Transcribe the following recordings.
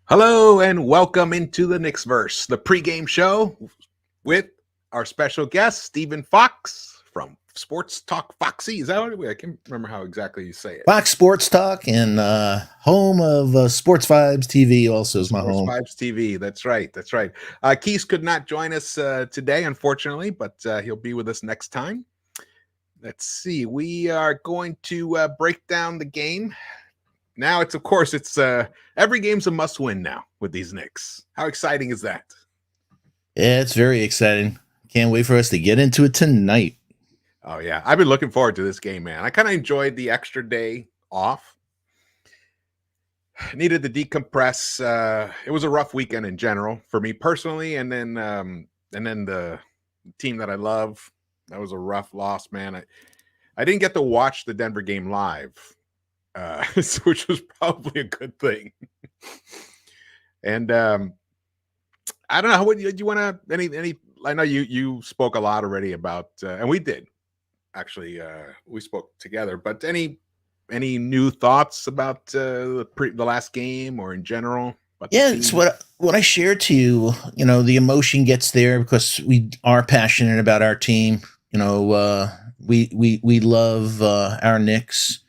Hello and welcome into the Knicks-Verse, the pregame show with our special guest, Stephen Fox from Sports Talk Foxy. Is that what I can't remember how exactly you say it. Fox Sports Talk and home of Sports Vibes TV also is my Sports home. Vibes TV. That's right. That's right. Keith could not join us today, unfortunately, but he'll be with us next time. Let's see. We are going to break down the game. Now it's every game's a must win now with these Knicks. How exciting is that? Yeah, it's very exciting. Can't wait for us to get into it tonight. Oh yeah, I've been looking forward to this game, man. I kind of enjoyed the extra day off. Needed to decompress. It was a rough weekend in general for me personally, and then the team that I love. That was a rough loss, man. I didn't get to watch the Denver game live, which was probably a good thing. And I don't know. How would you want to any? I know you spoke a lot already about, and we did actually. We spoke together, but any new thoughts about the last game or in general? Yeah, it's what I shared to you. You know, the emotion gets there because we are passionate about our team. You know, we love our Knicks,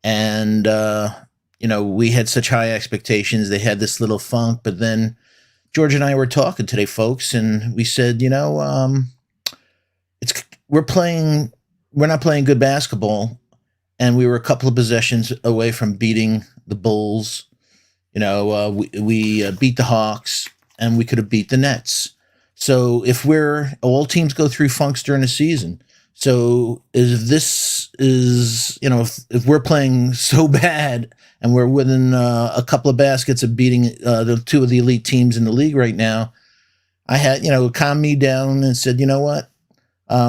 and you know, we had such high expectations. They had this little funk, but then George and I were talking today, folks, and we said, you know, it's we're not playing good basketball, and we were a couple of possessions away from beating the Bulls. You know, we beat the Hawks, and we could have beat the Nets. So if we're all teams go through funks during the season. So if this is, you know, if we're playing so bad and we're within a couple of baskets of beating the two of the elite teams in the league right now, I had, you know, calmed me down and said, you know what?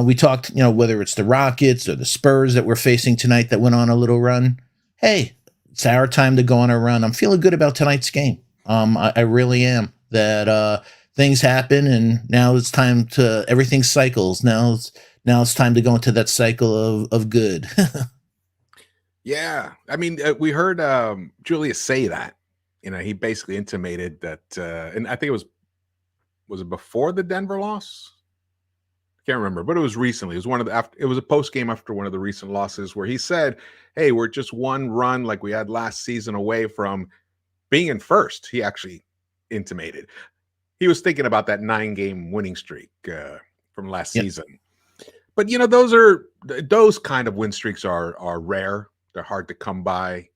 We talked, you know, whether it's the Rockets or the Spurs that we're facing tonight that went on a little run. Hey, it's our time to go on a run. I'm feeling good about tonight's game. I really am. That things happen, and now it's time to everything cycles. Now it's time to go into that cycle of good. Yeah, I mean, we heard Julius say that. You know, he basically intimated that, and I think it was before the Denver loss. Can't remember, but it was recently. It was it was a post game after one of the recent losses where he said, "Hey, we're just one run like we had last season away from being in first." He actually intimated he was thinking about that 9-game winning streak from last Yep. season. But you know, those kind of win streaks are rare. They're hard to come by.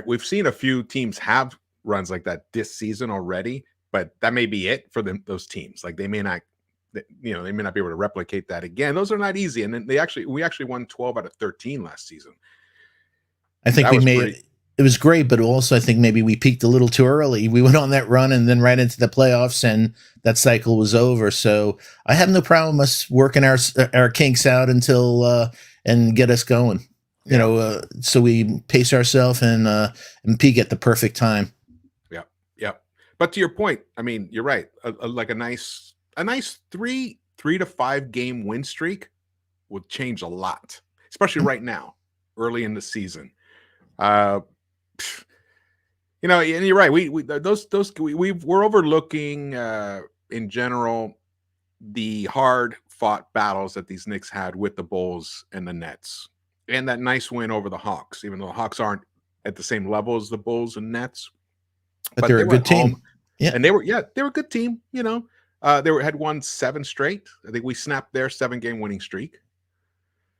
We've seen a few teams have runs like that this season already, but that may be it for them. Those teams, like they may not they may not be able to replicate that again. Those are not easy. And then we actually won 12 out of 13 last season. I think That we was made pretty. it was great, but also I think maybe we peaked a little too early. We went on that run and then right into the playoffs, and that cycle was over. So I have no problem us working our kinks out until and get us going. You Yeah, know, so we pace ourselves and peak at the perfect time. yeah, yeah. But to your point, I mean, you're right. Like a nice three to 5 game win streak would change a lot, especially right now, early in the season. Uh, you know, and you're right. We're overlooking in general the hard fought battles that these Knicks had with the Bulls and the Nets, and that nice win over the Hawks. Even though the Hawks aren't at the same level as the Bulls and Nets, But but they're they a were at good home team. Yeah. and they were a good team. You know, had won 7 straight. I think we snapped their 7-game winning streak.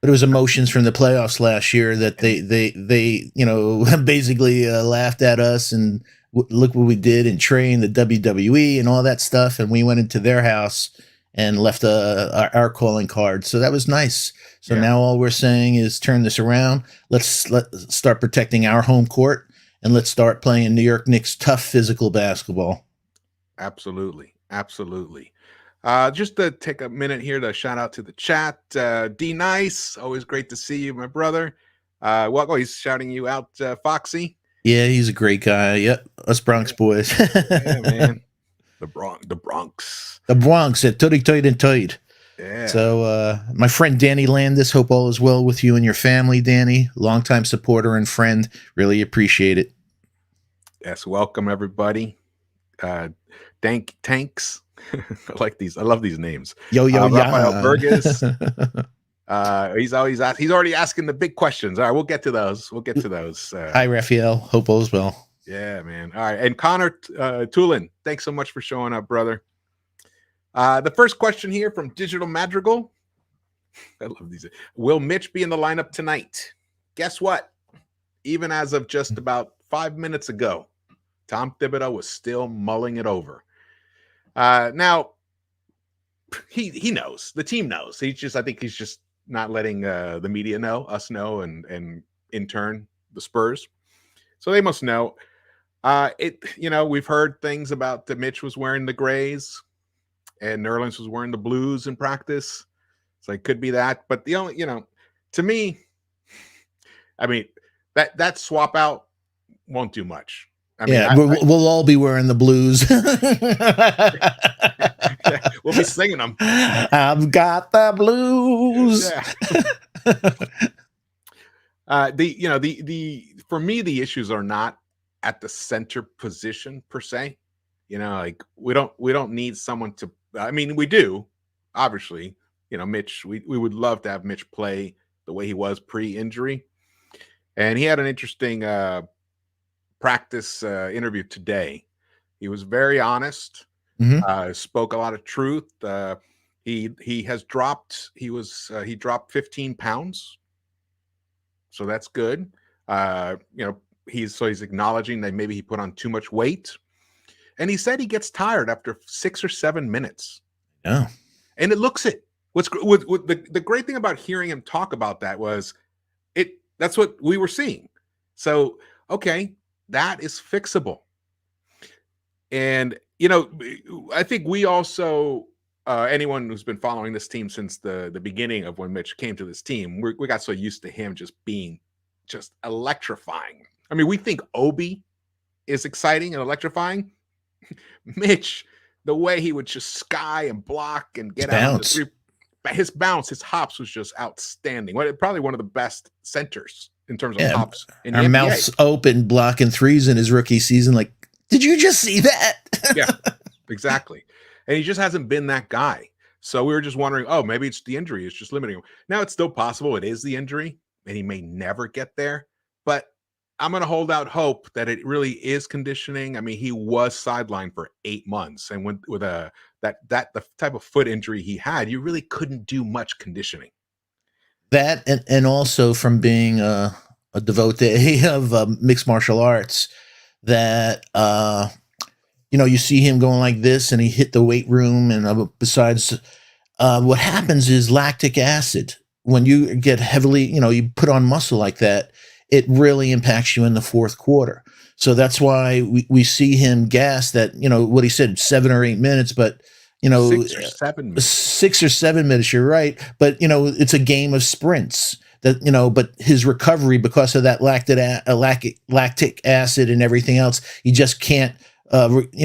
But it was emotions from the playoffs last year that And they you know basically laughed at us and look what we did and train the WWE and all that stuff, and we went into their house and left our calling card. So that was nice. So yeah, now all we're saying is turn this around. Let's start protecting our home court, and let's start playing New York Knicks tough physical basketball. absolutely, absolutely. Just to take a minute here to shout out to the chat. D Nice, always great to see you, my brother. Well, he's shouting you out, Foxy. Yeah, he's a great guy. Yep, us Bronx Yeah, boys. yeah, man. The Bronx. The Bronx at Toy Toy and Toy. Yeah, So, my friend Danny Landis, hope all is well with you and your family, Danny. Longtime supporter and friend. Really appreciate it. Yes, welcome everybody. Tanks. I like these. I love these names. Yo, yo, Rafael yeah. Burgess. He's already asking the big questions. All right, we'll get to those. We'll get to those. Hi, Raphael. Hope all's well. Yeah, man. All right, and Connor Tulin, thanks so much for showing up, brother. The first question here from Digital Madrigal. I love these. Will Mitch be in the lineup tonight? Guess what? Even as of just about 5 minutes ago, Tom Thibodeau was still mulling it over. Now, he knows. The team knows. I think he's just not letting the media know, us know, and in turn the Spurs. So they must know. We've heard things about that Mitch was wearing the grays and Nerlens was wearing the blues in practice. So it could be that. But the only, to me, I mean, that swap out won't do much. I mean, we'll all be wearing the blues. Yeah, we'll be singing them. I've got the blues. Yeah. For me, the issues are not at the center position per se. Like we don't need someone to. I mean, we do, obviously. Mitch. We would love to have Mitch play the way he was pre-injury, and he had an interesting practice interview today. He was very honest. Spoke a lot of truth. He dropped 15 pounds, so that's good. He's acknowledging that maybe he put on too much weight, and he said he gets tired after 6 or 7 minutes. Yeah, and it looks it. The great thing about hearing him talk about that was that's what we were seeing. So okay, that is fixable. And I think we also anyone who's been following this team since the beginning of when Mitch came to this team, we got so used to him just being just electrifying. I mean, we think Obi is exciting and electrifying. Mitch, the way he would just sky and block and get out of the three, his bounce, his hops was just outstanding. Probably one of the best centers in terms of hops in the our NBA. mouths open, blocking threes in his rookie season. Like, did you just see that? Yeah, exactly. And he just hasn't been that guy. So we were just wondering, oh, maybe it's the injury. It's just limiting him. Now it's still possible it is the injury, and he may never get there. But I'm going to hold out hope that it really is conditioning. I mean, he was sidelined for 8 months, and with the type of foot injury he had, you really couldn't do much conditioning. That and also from being a devotee of mixed martial arts, that you see him going like this, and he hit the weight room, and besides, what happens is lactic acid. When you get heavily, you put on muscle like that, it really impacts you in the fourth quarter. So that's why we see him gas that, what he said, 7 or 8 minutes, but 6 or 7 minutes. 6 or 7 minutes, you're right. But it's a game of sprints. That but his recovery, because of that lactic acid and everything else, he just can't. He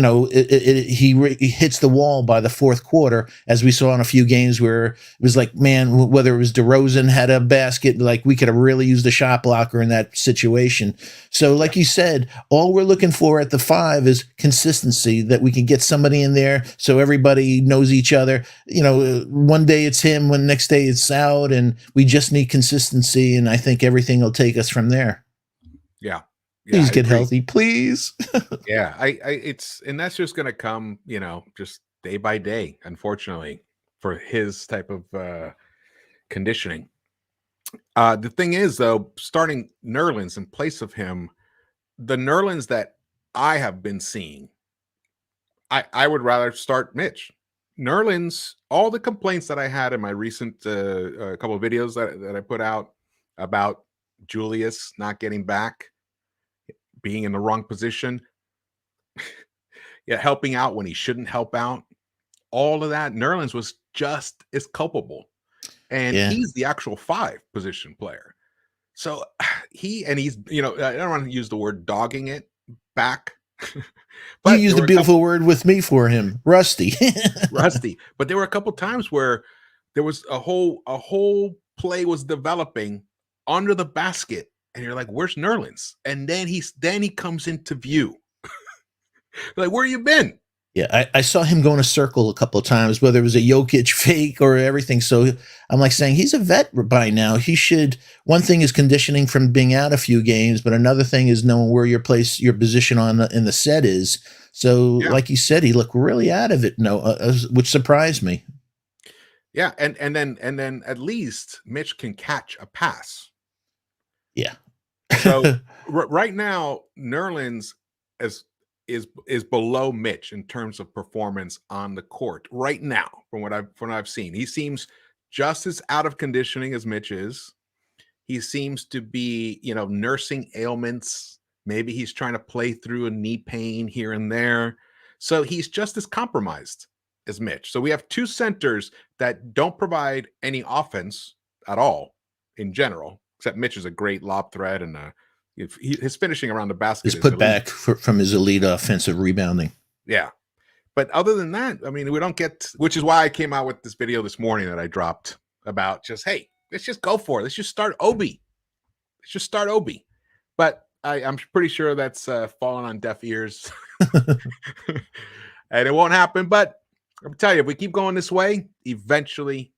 hits the wall by the fourth quarter, as we saw in a few games where it was like, man, whether it was DeRozan had a basket, like we could have really used a shot blocker in that situation. So like you said, all we're looking for at the 5 is consistency, that we can get somebody in there so everybody knows each other. One day it's him, when next day it's out, and we just need consistency, and I think everything will take us from there. Yeah. Please get healthy, please. Yeah, and that's just going to come, just day by day, unfortunately, for his type of conditioning. The thing is, though, starting Nerlens in place of him, the Nerlens that I have been seeing, I would rather start Mitch. Nerlens, all the complaints that I had in my recent couple of videos that I put out about Julius not getting back, being in the wrong position, helping out when he shouldn't help out, all of that, Nerlens was just as culpable. And he's the actual 5 position player. So he's, I don't want to use the word dogging it back. But you used a beautiful word with me for him, rusty. Rusty. But there were a couple times where there was a whole play was developing under the basket, and you're like, where's Nerlens? And then he comes into view, Like, where you been? Yeah, I saw him go in a circle a couple of times, whether it was a Jokic fake or everything. So I'm like saying he's a vet by now. He should. One thing is conditioning from being out a few games, but another thing is knowing where your position in the set is. So, Yeah, like you said, he looked really out of it. No, which surprised me. yeah, and then at least Mitch can catch a pass. Yeah. So right now, Nerlens is is below Mitch in terms of performance on the court right now. From what I've seen, he seems just as out of conditioning as Mitch is. He seems to be, nursing ailments. Maybe he's trying to play through a knee pain here and there. So he's just as compromised as Mitch. So we have two centers that don't provide any offense at all in general, except Mitch is a great lob threat and his finishing around the basket His is put elite. back from his elite offensive rebounding. Yeah. But other than that, I mean, we don't get, which is why I came out with this video this morning that I dropped about just, hey, let's just go for it. Let's just start Obi. Let's just start Obi. But I'm pretty sure that's fallen on deaf ears. And it won't happen. But I'll tell you, if we keep going this way, eventually,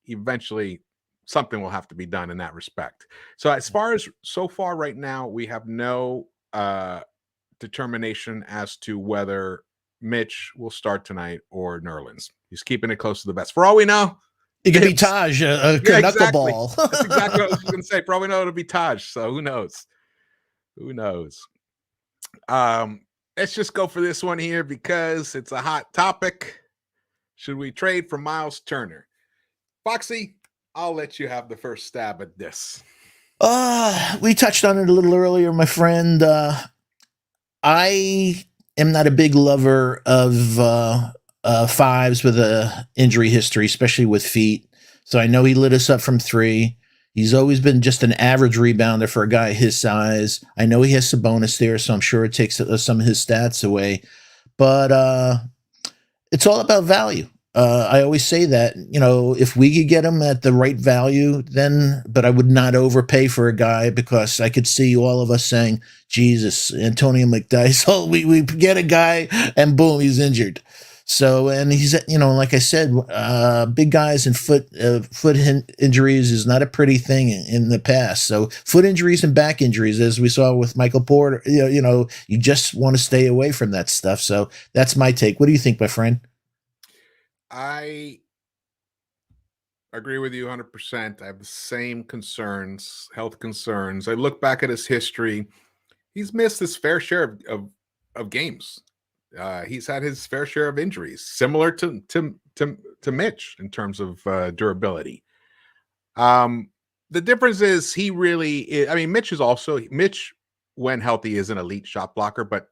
something will have to be done in that respect. So as far as so far right now, we have no determination as to whether Mitch will start tonight or Nerlens. He's keeping it close to the vest. For all we know, It could be Taj, a yeah, exactly. knuckleball. That's exactly what I was going to say. For all we know, it'll be Taj. So who knows? Who knows? Let's just go for this one here because it's a hot topic. Should we trade for Miles Turner? Foxy, I'll let you have the first stab at this. We touched on it a little earlier, my friend. I am not a big lover of fives with a injury history, especially with feet. So I know he lit us up from three. He's always been just an average rebounder for a guy his size. I know he has Sabonis there, so I'm sure it takes some of his stats away. But it's all about value. I always say that, if we could get him at the right value, but I would not overpay for a guy because I could see all of us saying, Jesus, Antonio McDyess, oh, we get a guy and boom, he's injured. So, and he's, like I said, big guys and foot injuries is not a pretty thing in the past. So foot injuries and back injuries, as we saw with Michael Porter, you just want to stay away from that stuff. So that's my take. What do you think, my friend? I agree with you 100%. I have the same concerns, health concerns. I look back at his history. He's missed his fair share of games. He's had his fair share of injuries, similar to Mitch in terms of durability. The difference is he really is, I mean, Mitch, when healthy, is an elite shot blocker, but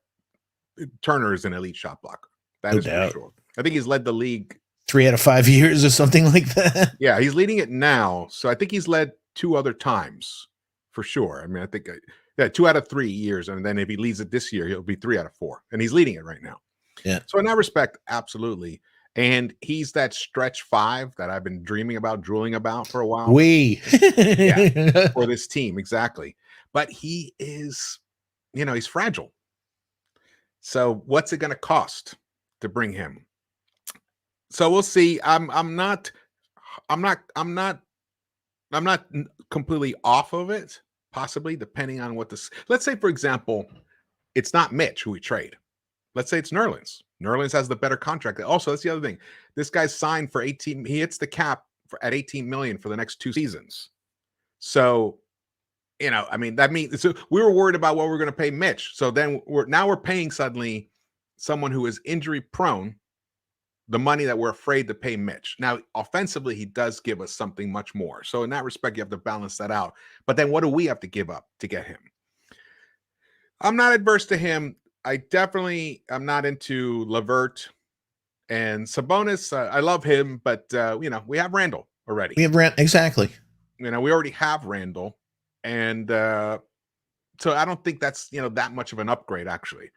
Turner is an elite shot blocker. That No is doubt. for sure. I think he's led the league 3 out of 5 years or something like that. Yeah, he's leading it now. So I think he's led 2 other times for sure. I mean, I think 2 out of 3 years. And then if he leads it this year, he'll be 3 out of 4. And he's leading it right now. Yeah. So in that respect, absolutely. And he's that stretch 5 that I've been dreaming about, drooling about for a while. Yeah, for this team. Exactly. But he is, he's fragile. So what's it going to cost to bring him? So we'll see. I'm not completely off of it, possibly depending on what this. Let's say, for example, it's not Mitch who we trade. Let's say it's Nerlens. Nerlens has the better contract. Also, that's the other thing. This guy's signed for 18. He hits the cap at 18 million for the next 2 seasons. So, I mean, that means so we were worried about what we're going to pay Mitch. So then we're paying suddenly someone who is injury prone the money that we're afraid to pay Mitch. Now, offensively, he does give us something much more. So in that respect, you have to balance that out. But then what do we have to give up to get him? I'm not adverse to him. I definitely am not into LeVert and Sabonis. I love him, but we have Randall already. We have exactly. We already have Randall, and so I don't think that's that much of an upgrade actually.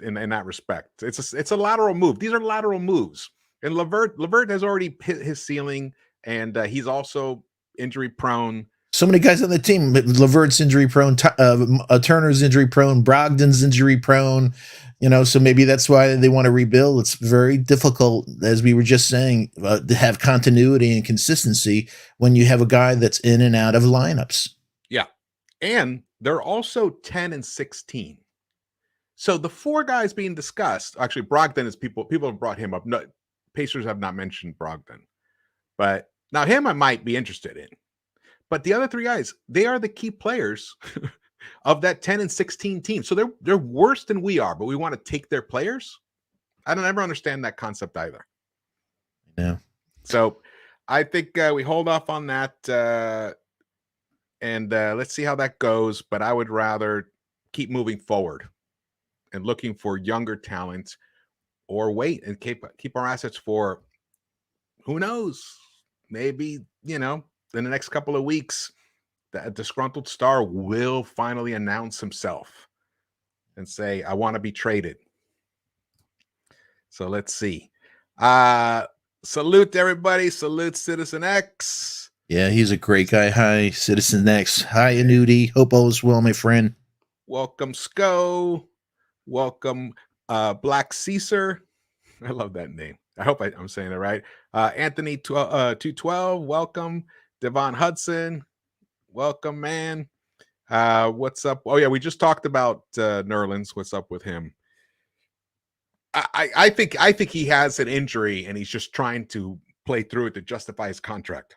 In that respect, it's a lateral move. These are lateral moves, and LeVert has already hit his ceiling, and he's also injury prone. So many guys on the team. Levert's injury prone. Turner's injury prone. Brogdon's injury prone. So maybe that's why they want to rebuild. It's very difficult, as we were just saying, to have continuity and consistency when you have a guy that's in and out of lineups. Yeah. And they're also 10 and 16. So the four guys being discussed, actually, Brogdon is people have brought him up. No, Pacers have not mentioned Brogdon. But now him I might be interested in. But the other three guys, they are the key players of that 10 and 16 team. So they're worse than we are, but we want to take their players. I don't ever understand that concept either. Yeah. So I think we hold off on that, and let's see how that goes. But I would rather keep moving forward and looking for younger talent, or wait and keep our assets for, who knows, maybe, in the next couple of weeks, that disgruntled star will finally announce himself and say, I want to be traded. So let's see. Salute everybody. Salute Citizen X. Yeah, he's a great guy. Hi, Citizen X. Hi, Anudi. Hope all is well, my friend. Welcome, Sco. Welcome, Black Caesar. I love that name. I hope I'm saying it right. Anthony 212. Welcome. Devon Hudson. Welcome, man. What's up? Oh, yeah, we just talked about Nerlens. What's up with him? I think he has an injury and he's just trying to play through it to justify his contract.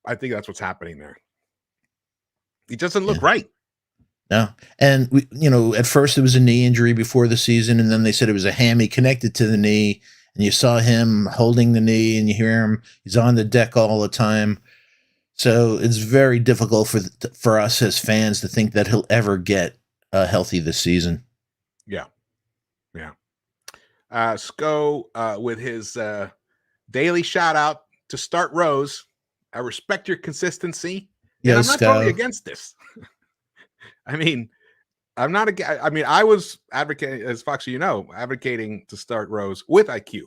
I think that's what's happening there. He doesn't look right. No. And at first it was a knee injury before the season, and then they said it was a hammy connected to the knee, and you saw him holding the knee, and you hear him, he's on the deck all the time. So it's very difficult for us as fans to think that he'll ever get healthy this season. Yeah. Sco with his daily shout out to Start Rose. I respect your consistency. And I'm not totally against this. I mean, I'm not I was advocating, as Foxy, advocating to start Rose with IQ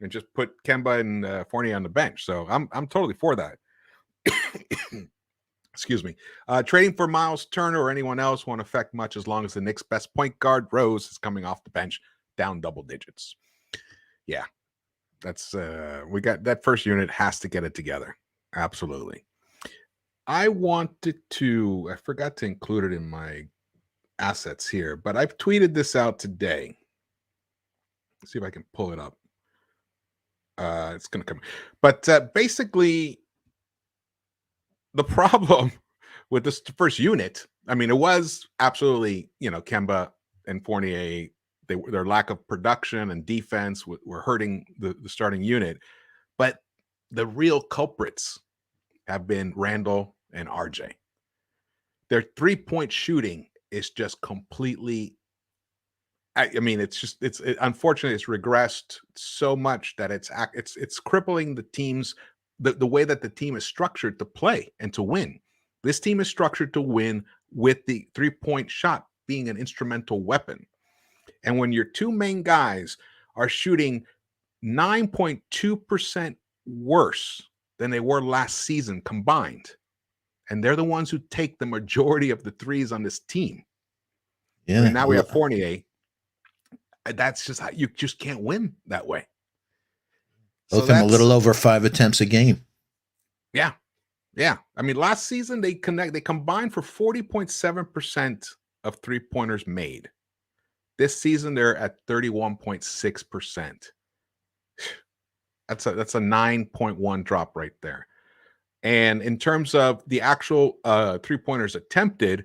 and just put Kemba and Fournier on the bench. So I'm totally for that. Excuse me. Trading for Miles Turner or anyone else won't affect much as long as the Knicks' best point guard, Rose, is coming off the bench down double digits. Yeah, that's we got that first unit has to get it together. Absolutely. I forgot to include it in my assets here, but I've tweeted this out today. Let's see if I can pull it up. It's going to come. But basically, the problem with this first unit, I mean, it was absolutely, Kemba and Fournier, their lack of production and defense were hurting the starting unit. But the real culprits have been Randall and RJ. Their 3-point shooting is just completely, unfortunately, it's regressed so much that it's crippling the team's, the way that the team is structured to play and to win. This team is structured to win with the 3-point shot being an instrumental weapon. And when your two main guys are shooting 9.2% worse than they were last season combined, and they're the ones who take the majority of the threes on this team. Yeah. And now we have Fournier. That's just how you just can't win that way. Both them a little over 5 attempts a game. Yeah. I mean, last season they combined for 40.7% of 3-pointers made. This season they're at 31.6%. That's a 9.1 drop right there. And in terms of the actual 3-pointers attempted,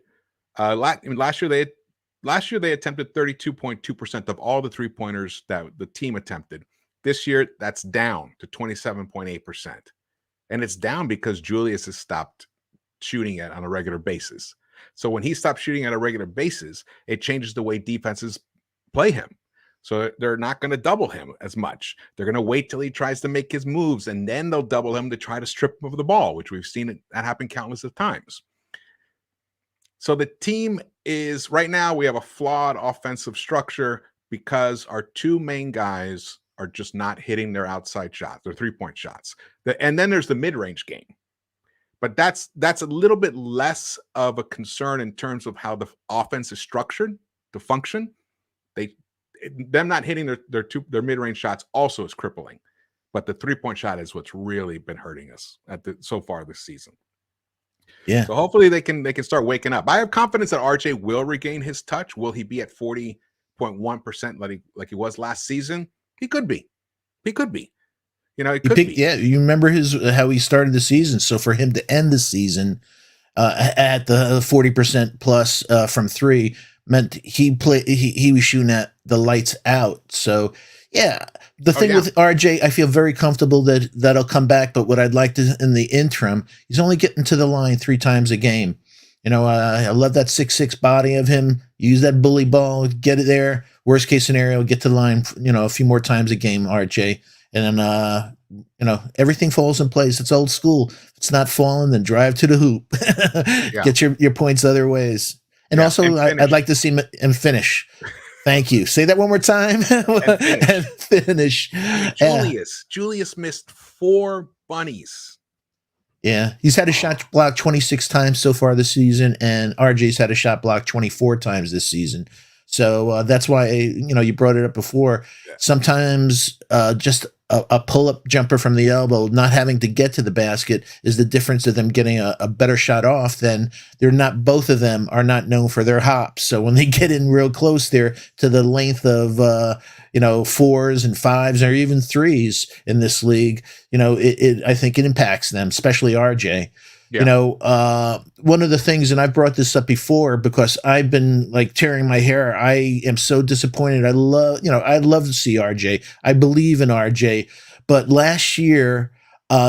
last year they attempted 32.2% of all the 3-pointers that the team attempted. This year that's down to 27.8%. And it's down because Julius has stopped shooting it on a regular basis. So when he stops shooting on a regular basis, it changes the way defenses play him. So they're not going to double him as much. They're going to wait till he tries to make his moves, and then they'll double him to try to strip him of the ball, which we've seen that happen countless of times. So the team is, right now, we have a flawed offensive structure because our two main guys are just not hitting their outside shots, their 3-point shots. And then there's the mid-range game. but that's a little bit less of a concern in terms of how the offense is structured to function. They them not hitting their mid-range shots also is crippling. But the 3-point shot is what's really been hurting us so far this season. Yeah. So hopefully they can start waking up. I have confidence that RJ will regain his touch. Will he be at 40.1% like he was last season? He could be. He could be. You know, it could be. Yeah, you remember how he started the season. So for him to end the season at the 40% plus from three meant he was shooting at the lights out. So yeah, the thing with RJ, I feel very comfortable that that'll come back. But what I'd like to in the interim, he's only getting to the line 3 times a game. You know, I love that 6'6" body of him. Use that bully ball, get it there. Worst case scenario, get to the line, you know, a few more times a game, RJ. And then, you know, everything falls in place. It's old school. If it's not falling, then drive to the hoop. Get your points other ways. And also, and I'd like to see him finish. Thank you. Say that one more time. And finish. Julius missed 4 bunnies. Yeah, he's had a shot blocked 26 times so far this season, and RJ's had a shot blocked 24 times this season. So that's why, you know, you brought it up before. Sometimes just a pull-up jumper from the elbow, not having to get to the basket, is the difference of them getting a better shot off. Then both of them are not known for their hops. So when they get in real close there to the length of, you know, 4s and 5s or even 3s in this league, you know, I think it impacts them, especially RJ. Yeah. You know, one of the things, and I've brought this up before because I've been like tearing my hair. I am so disappointed. I'd love to see RJ. I believe in RJ, but last year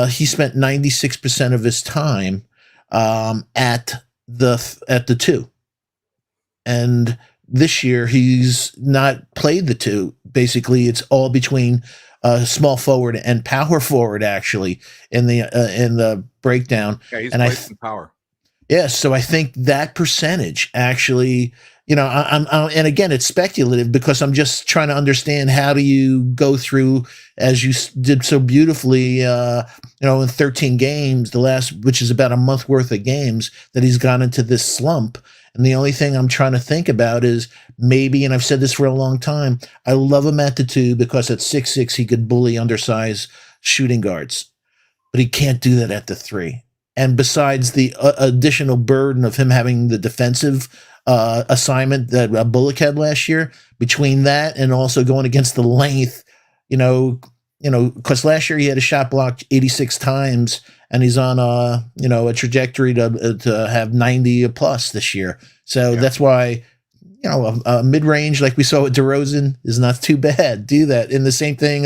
he spent 96% of his time at the 2, and this year he's not played the 2. Basically, it's all between small forward and power forward, actually, in the breakdown. Yeah, he's played some power. Yeah, so I think that percentage actually, you know, I'm and again, it's speculative because I'm just trying to understand how do you go through, as you did so beautifully, you know, in 13 games, which is about a month worth of games, that he's gone into this slump. And the only thing I'm trying to think about is maybe, and I've said this for a long time, I love him at the 2 because at 6'6" he could bully undersized shooting guards, but he can't do that at the 3. And besides the additional burden of him having the defensive assignment that Bullock had last year, between that and also going against the length, you know, because last year he had a shot blocked 86 times, and he's on a trajectory to have 90 plus this year. So that's why, you know, a mid-range like we saw with DeRozan is not too bad. Do that. And the same thing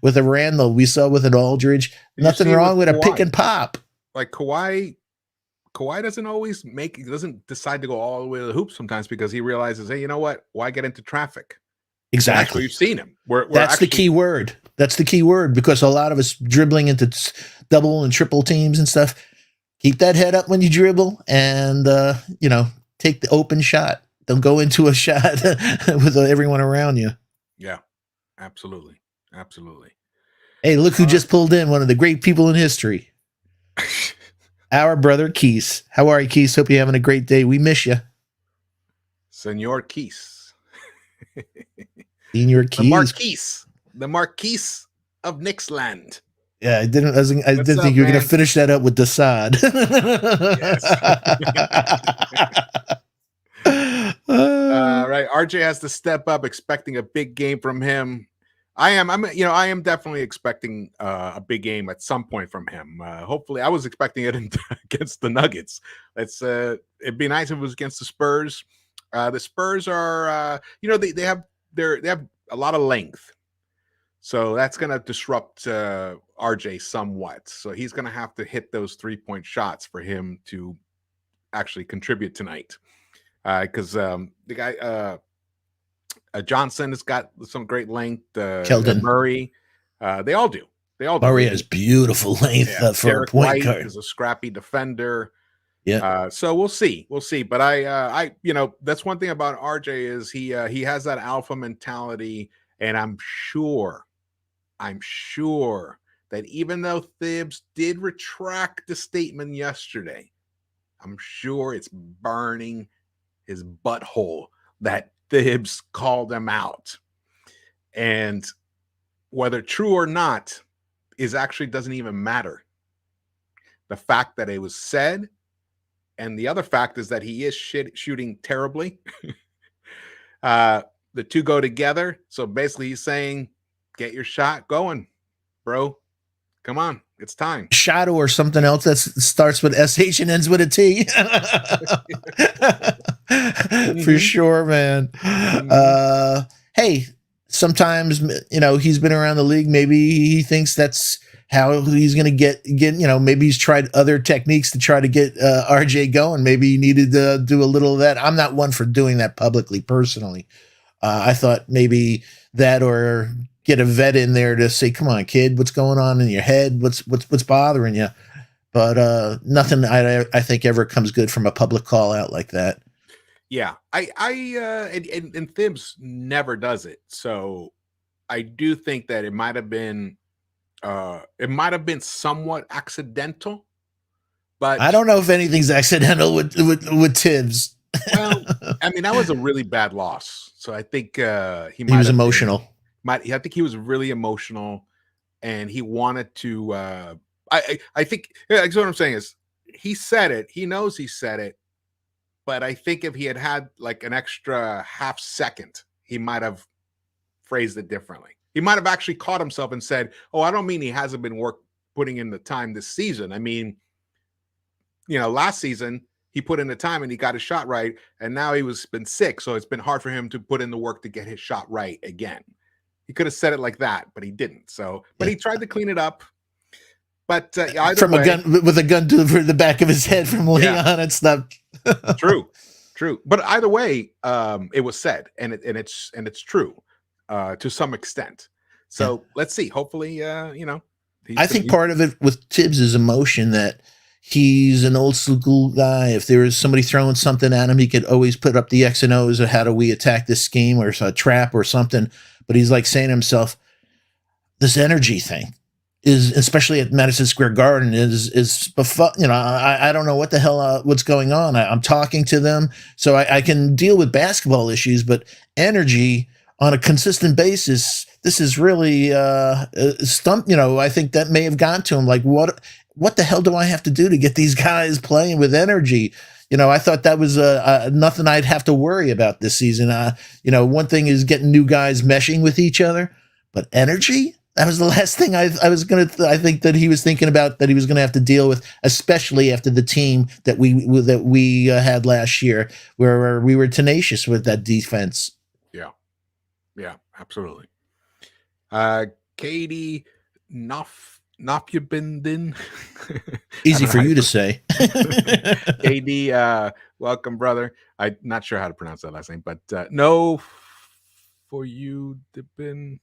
with a Randall we saw with an Aldridge. Nothing wrong with a pick and pop. Like Kawhi doesn't decide to go all the way to the hoop sometimes because he realizes, hey, you know what? Why get into traffic? Exactly. We've seen him. That's the key word. That's the key word, because a lot of us dribbling into double and triple teams and stuff. Keep that head up when you dribble, and you know, take the open shot. Don't go into a shot with everyone around you. Yeah, absolutely. Hey, look who just pulled in, one of the great people in history. Our brother Keese. How are you, Keese? Hope you're having a great day. We miss you. Senor Keese. Senior Keese. The Marquise of Knicksland. Yeah, I didn't think you were going to finish that up with Desaad. Right. RJ has to step up, expecting a big game from him. I am definitely expecting a big game at some point from him. Hopefully, I was expecting it against the Nuggets. It'd be nice if it was against the Spurs. The Spurs are, they have a lot of length, so that's going to disrupt RJ somewhat. So he's going to have to hit those 3-point shots for him to actually contribute tonight. Because the guy Johnson has got some great length. Keldon Murray, they all do. Murray has beautiful length for Derek a point White guard. Is a scrappy defender. Yeah. So we'll see. But I that's one thing about RJ is he has that alpha mentality, and I'm sure that even though Thibs did retract the statement yesterday, I'm sure it's burning his butthole that Thibs called him out. And whether true or not is actually doesn't even matter. The fact that it was said, and the other fact is that he is shooting terribly. The two go together. So basically he's saying, get your shot going, bro. Come on. It's time. Shadow or something else that starts with SH and ends with a T. For sure, man. Hey, sometimes, he's been around the league. Maybe he thinks that's how he's going to get, maybe he's tried other techniques to try to get RJ going. Maybe he needed to do a little of that. I'm not one for doing that publicly, personally. I thought maybe that, or get a vet in there to say, come on, kid, what's going on in your head? What's bothering you? But nothing I think ever comes good from a public call out like that. Yeah, and Thibs never does it. So I do think that it might have been somewhat accidental, but I don't know if anything's accidental with Tibbs. Well, I mean, that was a really bad loss. So I think he was emotional. I think he was really emotional, and he wanted to. I think that's what I'm saying is he said it. He knows he said it, but I think if he had like an extra half second, he might have phrased it differently. He might have actually caught himself and said, "Oh, I don't mean he hasn't been putting in the time this season. I mean, last season." He put in the time and he got his shot right, and now been sick, so it's been hard for him to put in the work to get his shot right again. He could have said it like that, but he didn't. So, but he tried to clean it up. But from a gun with a gun to the back of his head from Leon and stuff. True. But either way, it was said, and it's true to some extent. So let's see. Hopefully, I think part of it with Tibbs is emotion, that he's an old school guy. If there was somebody throwing something at him, he could always put up the X and O's of how do we attack this scheme or a trap or something. But he's like saying to himself, this energy thing is, especially at Madison Square Garden, is I don't know what the hell what's going on. I'm talking to them, so I can deal with basketball issues, but energy on a consistent basis, this is really stump. I think that may have gone to him. Like, what the hell do I have to do to get these guys playing with energy? I thought that was nothing I'd have to worry about this season. One thing is getting new guys meshing with each other, but energy, that was the last thing I think that he was thinking about, that he was going to have to deal with, especially after the team that we had last year, where we were tenacious with that defense. Yeah, absolutely. Katie Nofjabindin. Easy for you to say. KD, welcome, brother. I'm not sure how to pronounce that last name, but no for you, Dibin.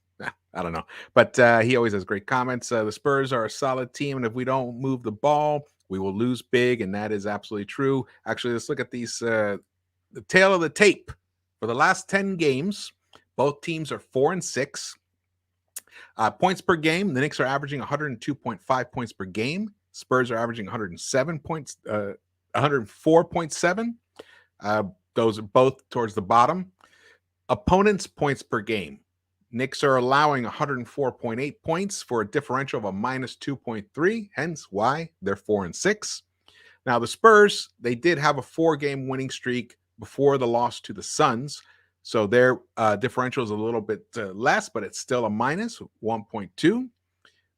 I don't know. But he always has great comments. The Spurs are a solid team, and if we don't move the ball, we will lose big, and that is absolutely true. Actually, let's look at these the tail of the tape. For the last 10 games, both teams are 4-6. Points per game, the Knicks are averaging 102.5 points per game. Spurs are averaging 104.7. Those are both towards the bottom. Opponents' points per game. Knicks are allowing 104.8 points for a differential of a minus 2.3, hence why they're 4-6. Now, the Spurs, they did have a 4-game winning streak before the loss to the Suns. So their differential is a little bit less, but it's still a minus 1.2.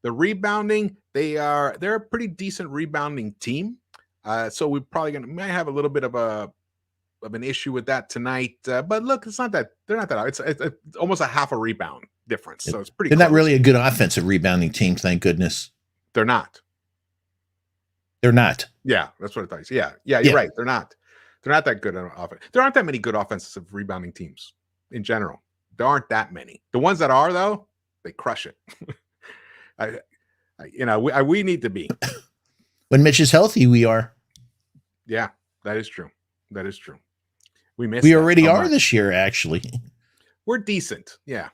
The rebounding, they're a pretty decent rebounding team. So we're probably might have a little bit of an issue with that tonight. But look, they're not that high. It's almost a half a rebound difference. So it's pretty. They're not really a good offensive rebounding team, thank goodness. They're not. Yeah, that's what I thought. Yeah, you're right. They're not. They're not that good on offense. There aren't that many good offensive rebounding teams in general. There aren't that many. The ones that are, though, they crush it. We need to be. When Mitch is healthy, we are. Yeah, that is true. We already are this year, actually. We're decent. Yeah,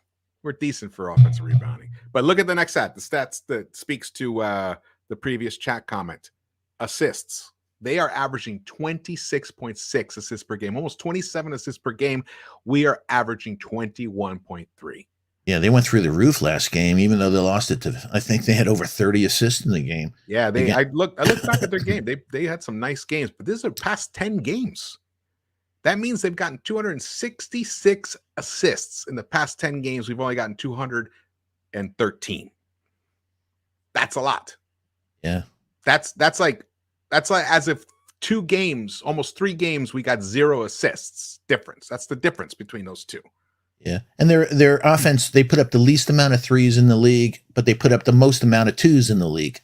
We're decent for offensive rebounding. But look at the next stat. The stats that speaks to the previous chat comment. Assists. They are averaging 26.6 assists per game, almost 27 assists per game. We are averaging 21.3. Yeah, they went through the roof last game, even though they lost it to. I think they had over 30 assists in the game. Yeah, Again. I looked back at their game. They had some nice games, but this is their past 10 games. That means they've gotten 266 assists in the past 10 games. We've only gotten 213. That's a lot. Yeah. That's like as if 2 games, almost 3 games, we got 0 assists difference. That's the difference between those two. Yeah. And their offense, they put up the least amount of threes in the league, but they put up the most amount of twos in the league.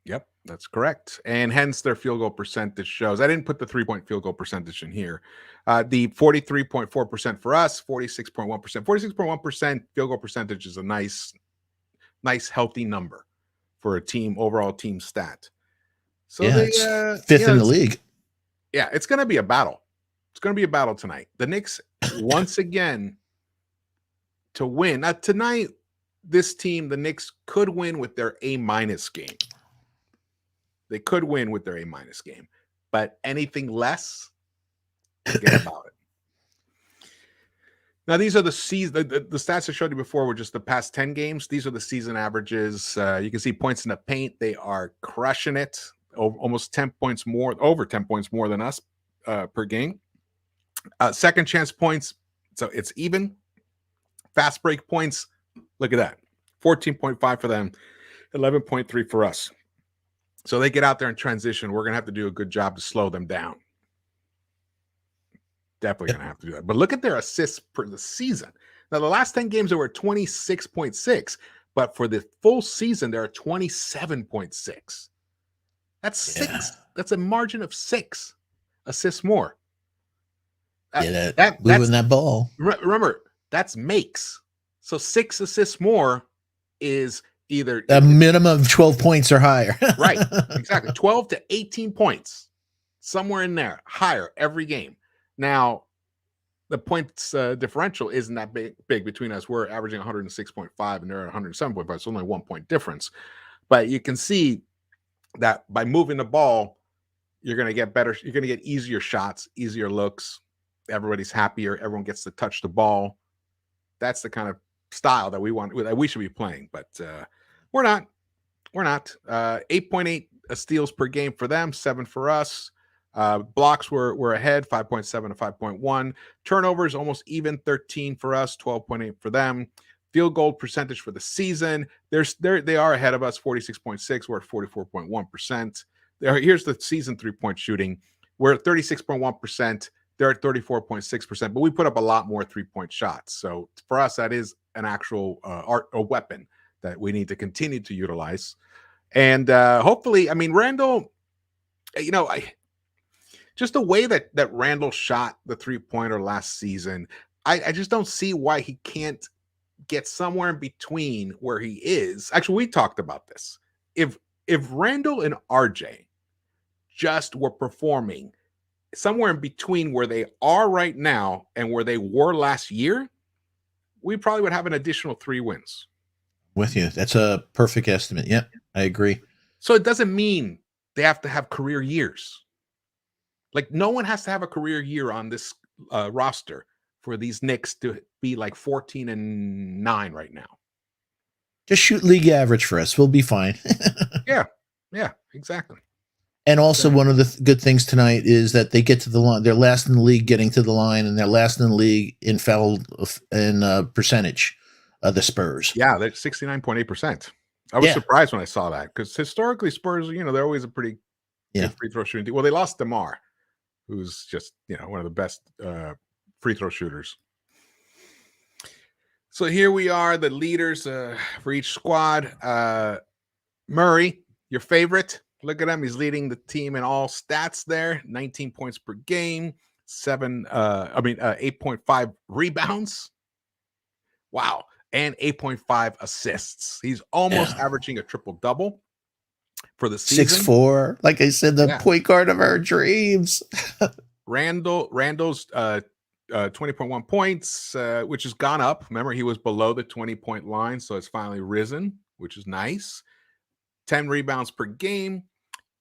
Yep, that's correct. And hence their field goal percentage shows. I didn't put the 3-point field goal percentage in here. The 43.4% for us, 46.1%. 46.1% field goal percentage is a nice, healthy number for a team, overall team stat. So yeah, it's fifth in the league. Yeah, it's going to be a battle. It's going to be a battle tonight. The Knicks, once again, to win. Now, tonight, this team, the Knicks, could win with their A- game. They could win with their A- game. But anything less, forget about it. Now, these are the season. The stats I showed you before were just the past 10 games. These are the season averages. You can see points in the paint. They are crushing it. Almost 10 points more, over 10 points more than us per game. Second chance points, so it's even. Fast break points, look at that. 14.5 for them, 11.3 for us. So they get out there and transition. We're going to have to do a good job to slow them down. Definitely going to have to do that. But look at their assists per the season. Now, the last 10 games, they were 26.6. But for the full season, they're 27.6. That's 6. That's a margin of 6 assists more. That's moving that ball. Remember, that's makes. So 6 assists more is either a minimum of 12 points or higher. Right, exactly. 12 to 18 points, somewhere in there, higher every game. Now, the points differential isn't that big between us. We're averaging 106.5 and they're at 107.5. It's only 1 point difference. But you can see that by moving the ball, you're going to get better. You're going to get easier shots, easier looks. Everybody's happier. Everyone gets to touch the ball. That's the kind of style that we want, that we should be playing. But we're not. We're not. 8.8 steals per game for them, 7 for us. Blocks were ahead, 5.7 to 5.1. Turnovers almost even, 13 for us, 12.8 for them. Field goal percentage for the season, they are ahead of us, 46.6. We're at 44.1%. Here's the season 3-point shooting. We're at 36.1%. They're at 34.6%, but we put up a lot more 3-point shots. So for us, that is an actual a weapon that we need to continue to utilize. And hopefully, I mean, Randall, just the way that Randall shot the 3-pointer last season, I just don't see why he can't get somewhere in between where he is. Actually, we talked about this. If Randall and RJ just were performing somewhere in between where they are right now and where they were last year, we probably would have an additional 3 wins. With you. That's a perfect estimate. Yep, I agree. So it doesn't mean they have to have career years. Like, no one has to have a career year on this roster for these Knicks to be like 14-9 right now. Just shoot league average for us. We'll be fine. Yeah, exactly. And also, one of the good things tonight is that they get to the line. They're last in the league getting to the line, and they're last in the league in foul percentage. The Spurs. Yeah, they're 69.8%. I was surprised when I saw that, because historically Spurs, they're always a pretty good free throw shooting team. Well, they lost DeMar, who's just one of the best free throw shooters. So here we are, the leaders for each squad. Murray, your favorite. Look at him. He's leading the team in all stats there. 19 points per game, 8.5 rebounds. Wow. And 8.5 assists. He's almost averaging a triple-double for the season. 6'4", like I said, the point guard of our dreams. Randall's 20.1 points, which has gone up. Remember, he was below the 20-point line, so it's finally risen, which is nice. 10 rebounds per game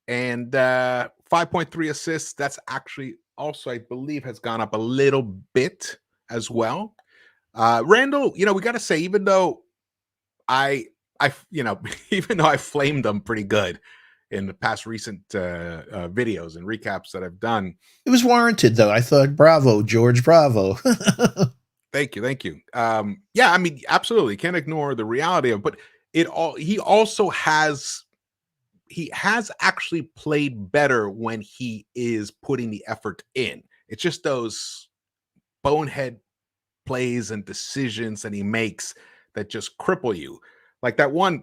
and 5.3 assists. That's actually also, I believe, has gone up a little bit as well. Randall, we got to say, even though even though I flamed them pretty good in the past recent videos and recaps that I've done. It was warranted, though. I thought, bravo, George, bravo. Thank you. Yeah, I mean, absolutely. Can't ignore the reality of, but he has actually played better when he is putting the effort in. It's just those bonehead plays and decisions that he makes that just cripple you. Like that one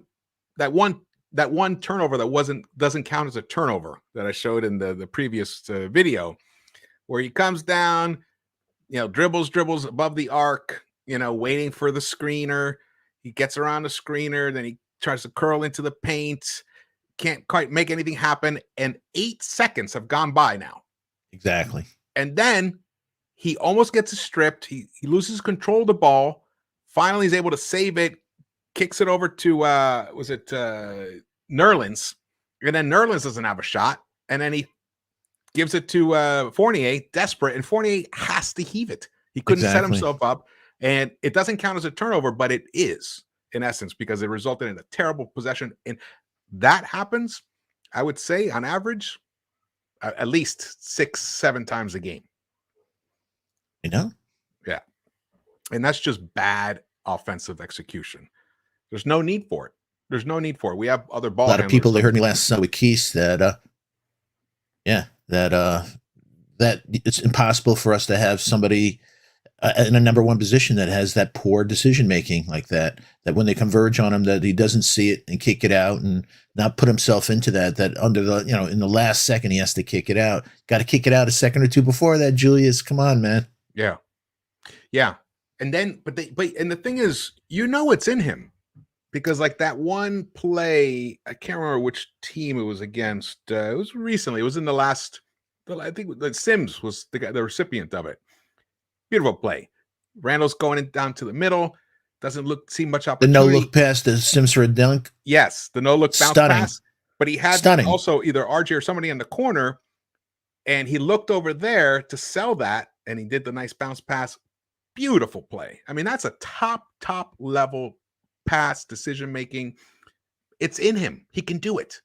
turnover that doesn't count as a turnover that I showed in the previous video, where he comes down, dribbles above the arc, waiting for the screener. He gets around the screener, then he tries to curl into the paint, can't quite make anything happen, and 8 seconds have gone by now. Exactly. And then he almost gets stripped. He loses control of the ball. Finally, he's able to save it, kicks it over to Nerlens, and then Nerlens doesn't have a shot, and then he gives it to Fournier, desperate, and Fournier has to heave it. He couldn't set himself up, and it doesn't count as a turnover, but it is in essence because it resulted in a terrible possession. And that happens, I would say, on average, at least 6-7 times a game. Yeah. And that's just bad offensive execution. There's no need for it. We have other ball handlers. A lot of people, they heard me last night with Keith that it's impossible for us to have somebody in a number one position that has that poor decision making like that when they converge on him, that he doesn't see it and kick it out and not put himself into that under the, in the last second he has to kick it out. Got to kick it out a second or two before that, Julius. Come on, man. Yeah. And then, but the thing is, it's in him, because like that one play, I can't remember which team it was against. It was recently. It was in the last. I think that Sims was the recipient of it. Beautiful play. Randall's going down to the middle. Doesn't see much opportunity. The no look pass to Sims for a dunk. Yes, the no look bounce pass. But he had also either RJ or somebody in the corner, and he looked over there to sell that, and he did the nice bounce pass. Beautiful play. I mean, that's a top level pass decision making. It's in him. He can do it.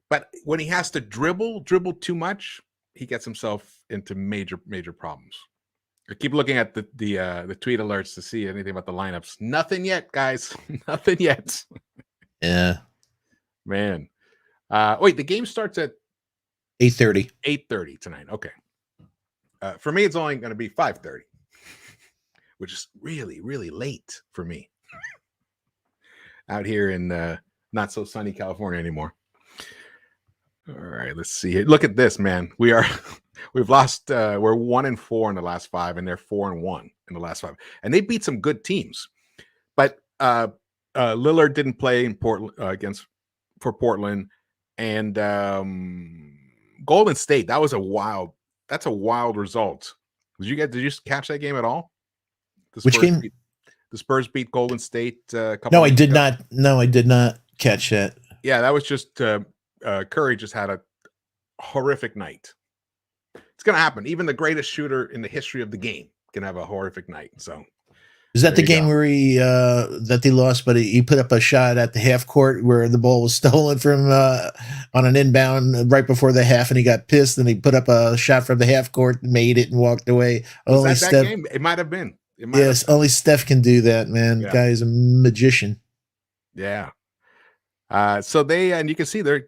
But when he has to dribble too much, he gets himself into major problems. I keep looking at the tweet alerts to see anything about the lineups. Nothing yet, guys. Nothing yet. Yeah, man. Wait, the game starts at 8:30. 8:30 tonight. Okay. For me, it's only going to be 5:30, which is really, really late for me out here in not so sunny California anymore. All right, let's see here. Look at this, man. We've lost. We're 1-4 in the last 5, and they're 4-1 in the last 5, and they beat some good teams. But Lillard didn't play in Portland for Portland, and Golden State. That's a wild result. Did you catch that game at all? Which game? The Spurs beat Golden State. No, I did not. No, I did not catch that. Yeah, that was just. Curry just had a horrific night. It's going to happen. Even the greatest shooter in the history of the game can have a horrific night. So, is that the game where he that they lost, but he put up a shot at the half court where the ball was stolen from on an inbound right before the half, and he got pissed, and he put up a shot from the half court, made it, and walked away. Only that Steph. Game? It might have been. Yes, only Steph can do that, man. Yeah. The guy is a magician. Yeah. So and you can see they're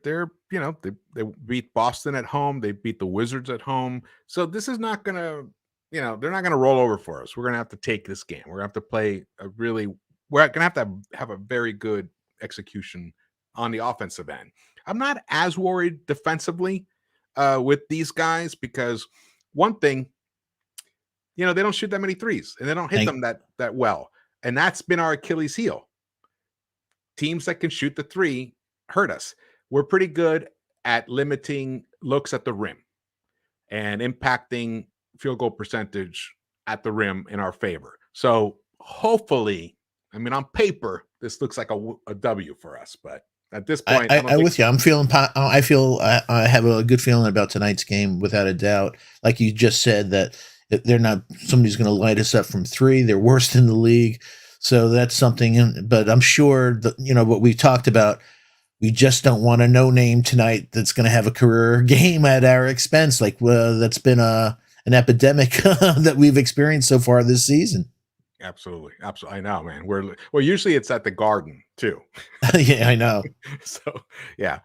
they beat Boston at home, they beat the Wizards at home. So this is not gonna, they're not gonna roll over for us. We're gonna have to take this game. We're gonna have to play we're gonna have a very good execution on the offensive end. I'm not as worried defensively with these guys, because one thing, they don't shoot that many threes, and they don't hit them that well, and that's been our Achilles heel. Teams that can shoot the three hurt us. We're pretty good at limiting looks at the rim and impacting field goal percentage at the rim in our favor. So hopefully, I mean, on paper, this looks like a W for us, but at this point, I don't I think. with you. I'm feeling. I feel. I have a good feeling about tonight's game, without a doubt. Like you just said, that they're not. Somebody's going to light us up from three. They're worst in the league, so that's something. But I'm sure that what we talked about. We just don't want a no name tonight that's going to have a career game at our expense. Like that's been an epidemic that we've experienced so far this season. Absolutely. I know, man. Well, usually it's at the Garden too. Yeah, I know. So yeah,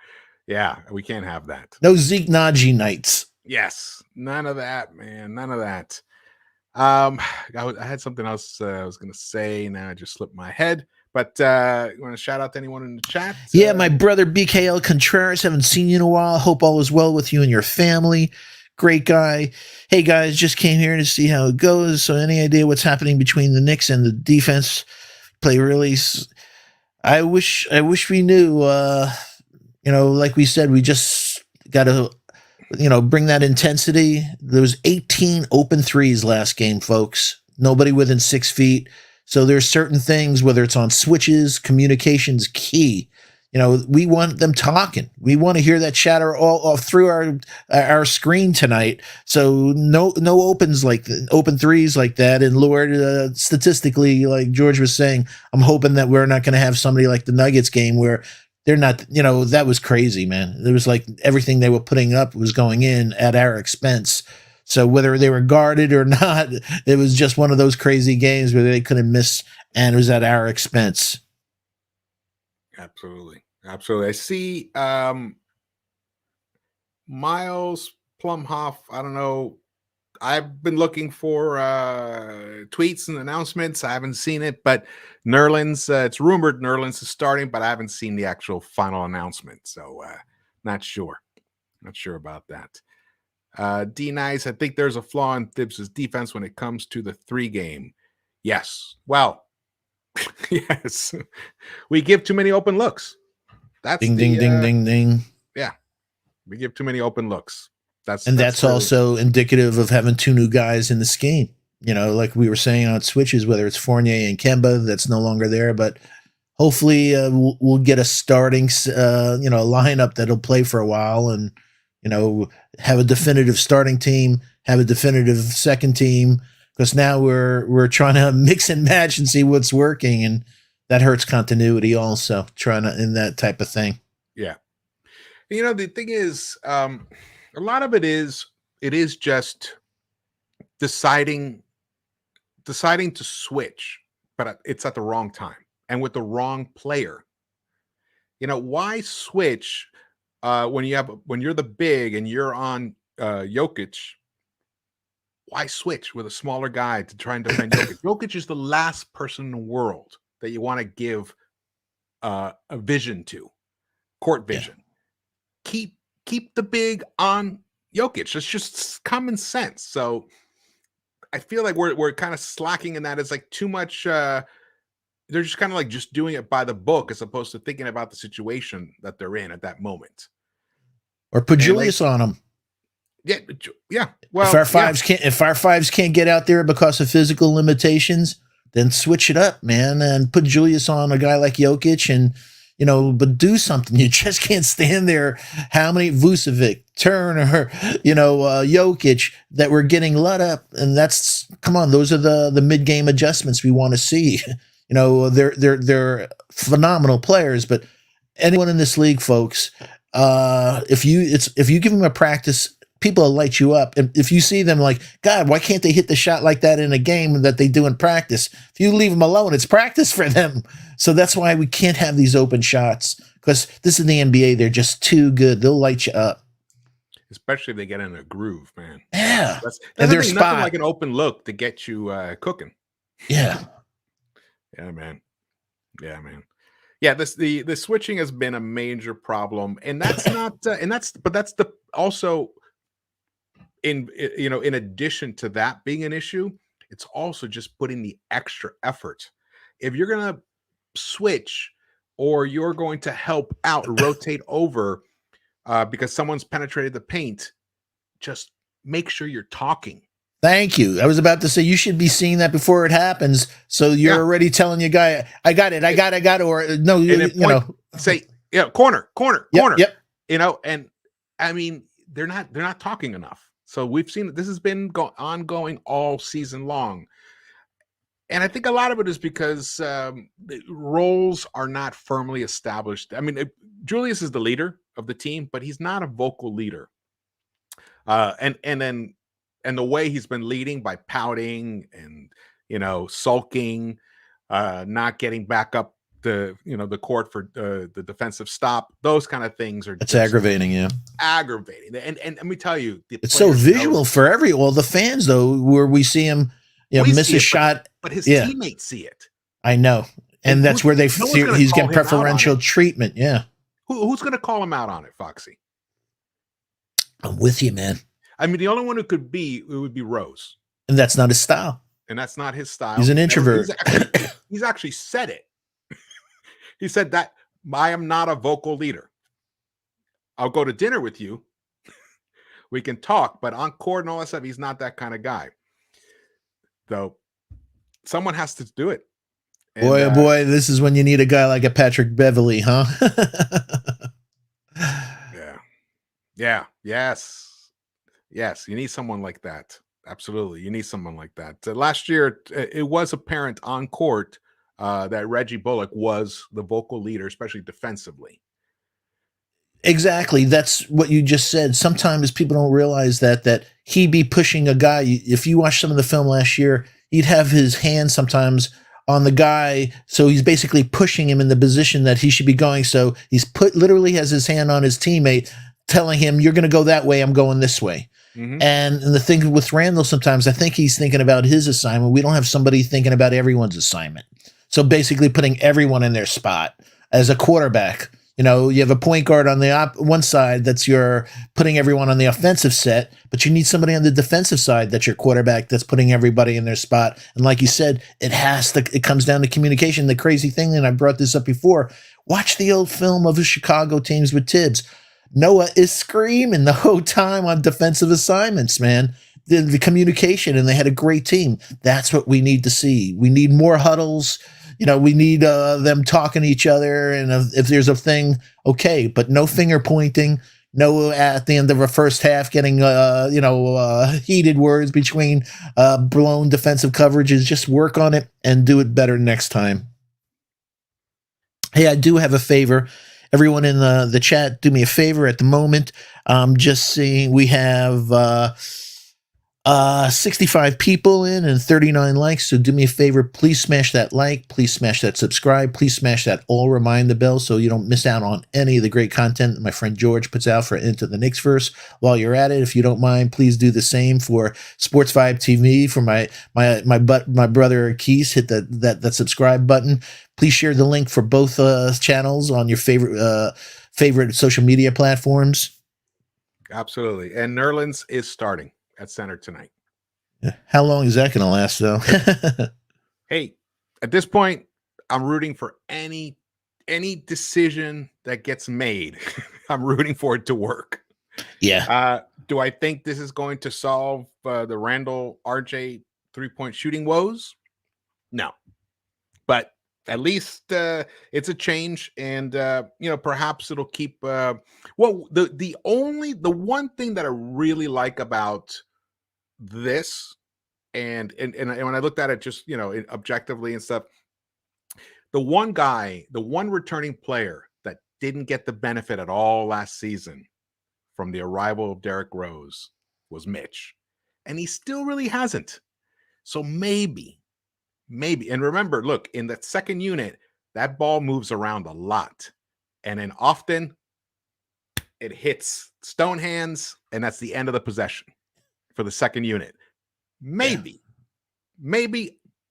we can't have that. No Zeke Naji nights. Yes, none of that, man. None of that. I had something else I was going to say. Now I just slipped my head. But you want to shout out to anyone in the chat? Yeah, my brother BKL Contreras. Haven't seen you in a while. Hope all is well with you and your family. Great guy. Hey guys, just came here to see how it goes. So any idea what's happening between the Knicks and the defense play release? I wish we knew. Like we said, we just got to bring that intensity. There was 18 open threes last game, folks. Nobody within 6 feet. So there's certain things, whether it's on switches, communication's key. We want them talking. We want to hear that chatter all through our screen tonight. So no open threes like that. And Lord, statistically, like George was saying, I'm hoping that we're not going to have somebody like the Nuggets game where they're not. That was crazy, man. It was like everything they were putting up was going in at our expense. So whether they were guarded or not, it was just one of those crazy games where they couldn't miss, and it was at our expense. Absolutely. I see Miles Plumhoff. I don't know. I've been looking for tweets and announcements. I haven't seen it, but Nerlens, it's rumored Nerlens is starting, but I haven't seen the actual final announcement. So not sure. Not sure about that. D Nice, I think there's a flaw in Thibs' defense when it comes to the 3 game. Yes. Well, yes. We give too many open looks. That's ding, ding, ding, ding. Yeah. We give too many open looks. That's also indicative of having 2 new guys in the scheme. Like we were saying on switches, whether it's Fournier and Kemba, that's no longer there, but hopefully we'll get a starting, lineup that'll play for a while and, have a definitive starting team, have a definitive second team, because now we're trying to mix and match and see what's working, and that hurts continuity also, trying to in that type of thing. Yeah. The thing is, a lot of it is just deciding to switch, but it's at the wrong time and with the wrong player. Why switch when you're the big and you're on Jokic? Why switch with a smaller guy to try and defend Jokic? Jokic is the last person in the world that you want to give a vision to, court vision. Yeah. Keep the big on Jokic. It's just common sense. So I feel like we're kind of slacking in that. It's like too much. They're just kind of like just doing it by the book as opposed to thinking about the situation that they're in at that moment. Or put Julius on them. Yeah. Well, if our fives can't get out there because of physical limitations, then switch it up, man, and put Julius on a guy like Jokic, and but do something. You just can't stand there. How many Vucevic, Turner, Jokic that we're getting let up, and come on. Those are the mid game adjustments we want to see. They're phenomenal players, but anyone in this league, folks, if you give them a practice, people will light you up. And if you see them like, God, why can't they hit the shot like that in a game that they do in practice? If you leave them alone, it's practice for them. So that's why we can't have these open shots, because this is the NBA. They're just too good. They'll light you up. Especially if they get in a groove, man. Yeah. That's nothing like an open look to get you cooking. Yeah. Yeah, man. Yeah, the switching has been a major problem, and that's not also in addition to that being an issue, it's also just putting the extra effort. If you're gonna switch or you're going to help out, rotate over because someone's penetrated the paint, just make sure you're talking. Thank you. I was about to say you should be seeing that before it happens. So you're Yeah. already telling your guy, I got it, or no, And then you know. say, yeah, corner, Yep, yep. you know, and I mean, they're not talking enough. So we've seen this has been ongoing all season long. And I think a lot of it is because the roles are not firmly established. I mean, Julius is the leader of the team, but he's not a vocal leader. And the way he's been leading by pouting and sulking, not getting back up the court for the defensive stop. Those kind of things are It's just aggravating, yeah. aggravating. And let me tell you, the It's so players visual for the fans though, where we see him, we miss see a it, shot. but his Yeah, teammates see it. I know, and And that's where they no one's gonna he's call getting him out on preferential it. treatment. Yeah, Who's going to call him out on it, Foxy? I'm with you, man. I mean, the only one who would be Rose, And that's not his style. and that's not his style. He's an introvert. He's actually said it. He said that I am not a vocal leader. I'll go to dinner with you. We can talk, but on court and all that stuff, he's not that kind of guy. Though someone has to do it. And, boy, oh boy, this is when you need a guy like a Patrick Beverley, huh? Yeah. Yes. You need someone like that. Absolutely. You need someone like that. Last year, it was apparent on court that Reggie Bullock was the vocal leader, especially defensively. Exactly. That's what you just said. Sometimes people don't realize that he be pushing a guy. If you watch some of the film last year, he'd have his hand sometimes on the guy, so he's basically pushing him in the position that he should be going. So he's literally has his hand on his teammate, telling him, "You're going to go that way. I'm going this way." Mm-hmm. And the thing with Randall, sometimes I think he's thinking about his assignment. We don't have somebody thinking about everyone's assignment. So basically, putting everyone in their spot as a quarterback. You have a point guard on the one side that's you're putting everyone on the offensive set, but you need somebody on the defensive side that's your quarterback that's putting everybody in their spot. And like you said, it comes down to communication. The crazy thing, and I brought this up before, watch the old film of the Chicago teams with Tibbs. Noah is screaming the whole time on defensive assignments, man. The communication, and they had a great team. That's what we need to see. We need more huddles. We need them talking to each other, and if there's a thing, okay, but no finger pointing, no at the end of a first half getting heated words between blown defensive coverages. Just work on it and do it better next time. Hey, I do have a favor. Everyone in the chat, do me a favor at the moment. Just seeing we have 65 people in and 39 likes. So do me a favor, please smash that like, please smash that subscribe, please smash that all reminder bell so you don't miss out on any of the great content that my friend George puts out for Into the Knicks-Verse. While you're at it, if you don't mind, please do the same for Sports Vibe TV. For my brother Keith, hit that subscribe button. Please share the link for both channels on your favorite social media platforms. Absolutely. And Nerlens is starting at center tonight. How long is that going to last, though? Hey, at this point, I'm rooting for any decision that gets made. I'm rooting for it to work. Yeah. Do I think this is going to solve the Randall RJ 3-point shooting woes? No. But at least it's a change, and perhaps it'll keep the one thing that I really like about this, and when I looked at it just objectively and stuff, the one returning player that didn't get the benefit at all last season from the arrival of Derrick Rose was Mitch, and he still really hasn't. So maybe, and remember, look, in that second unit, that ball moves around a lot, and then often it hits stone hands, and that's the end of the possession for the second unit. Maybe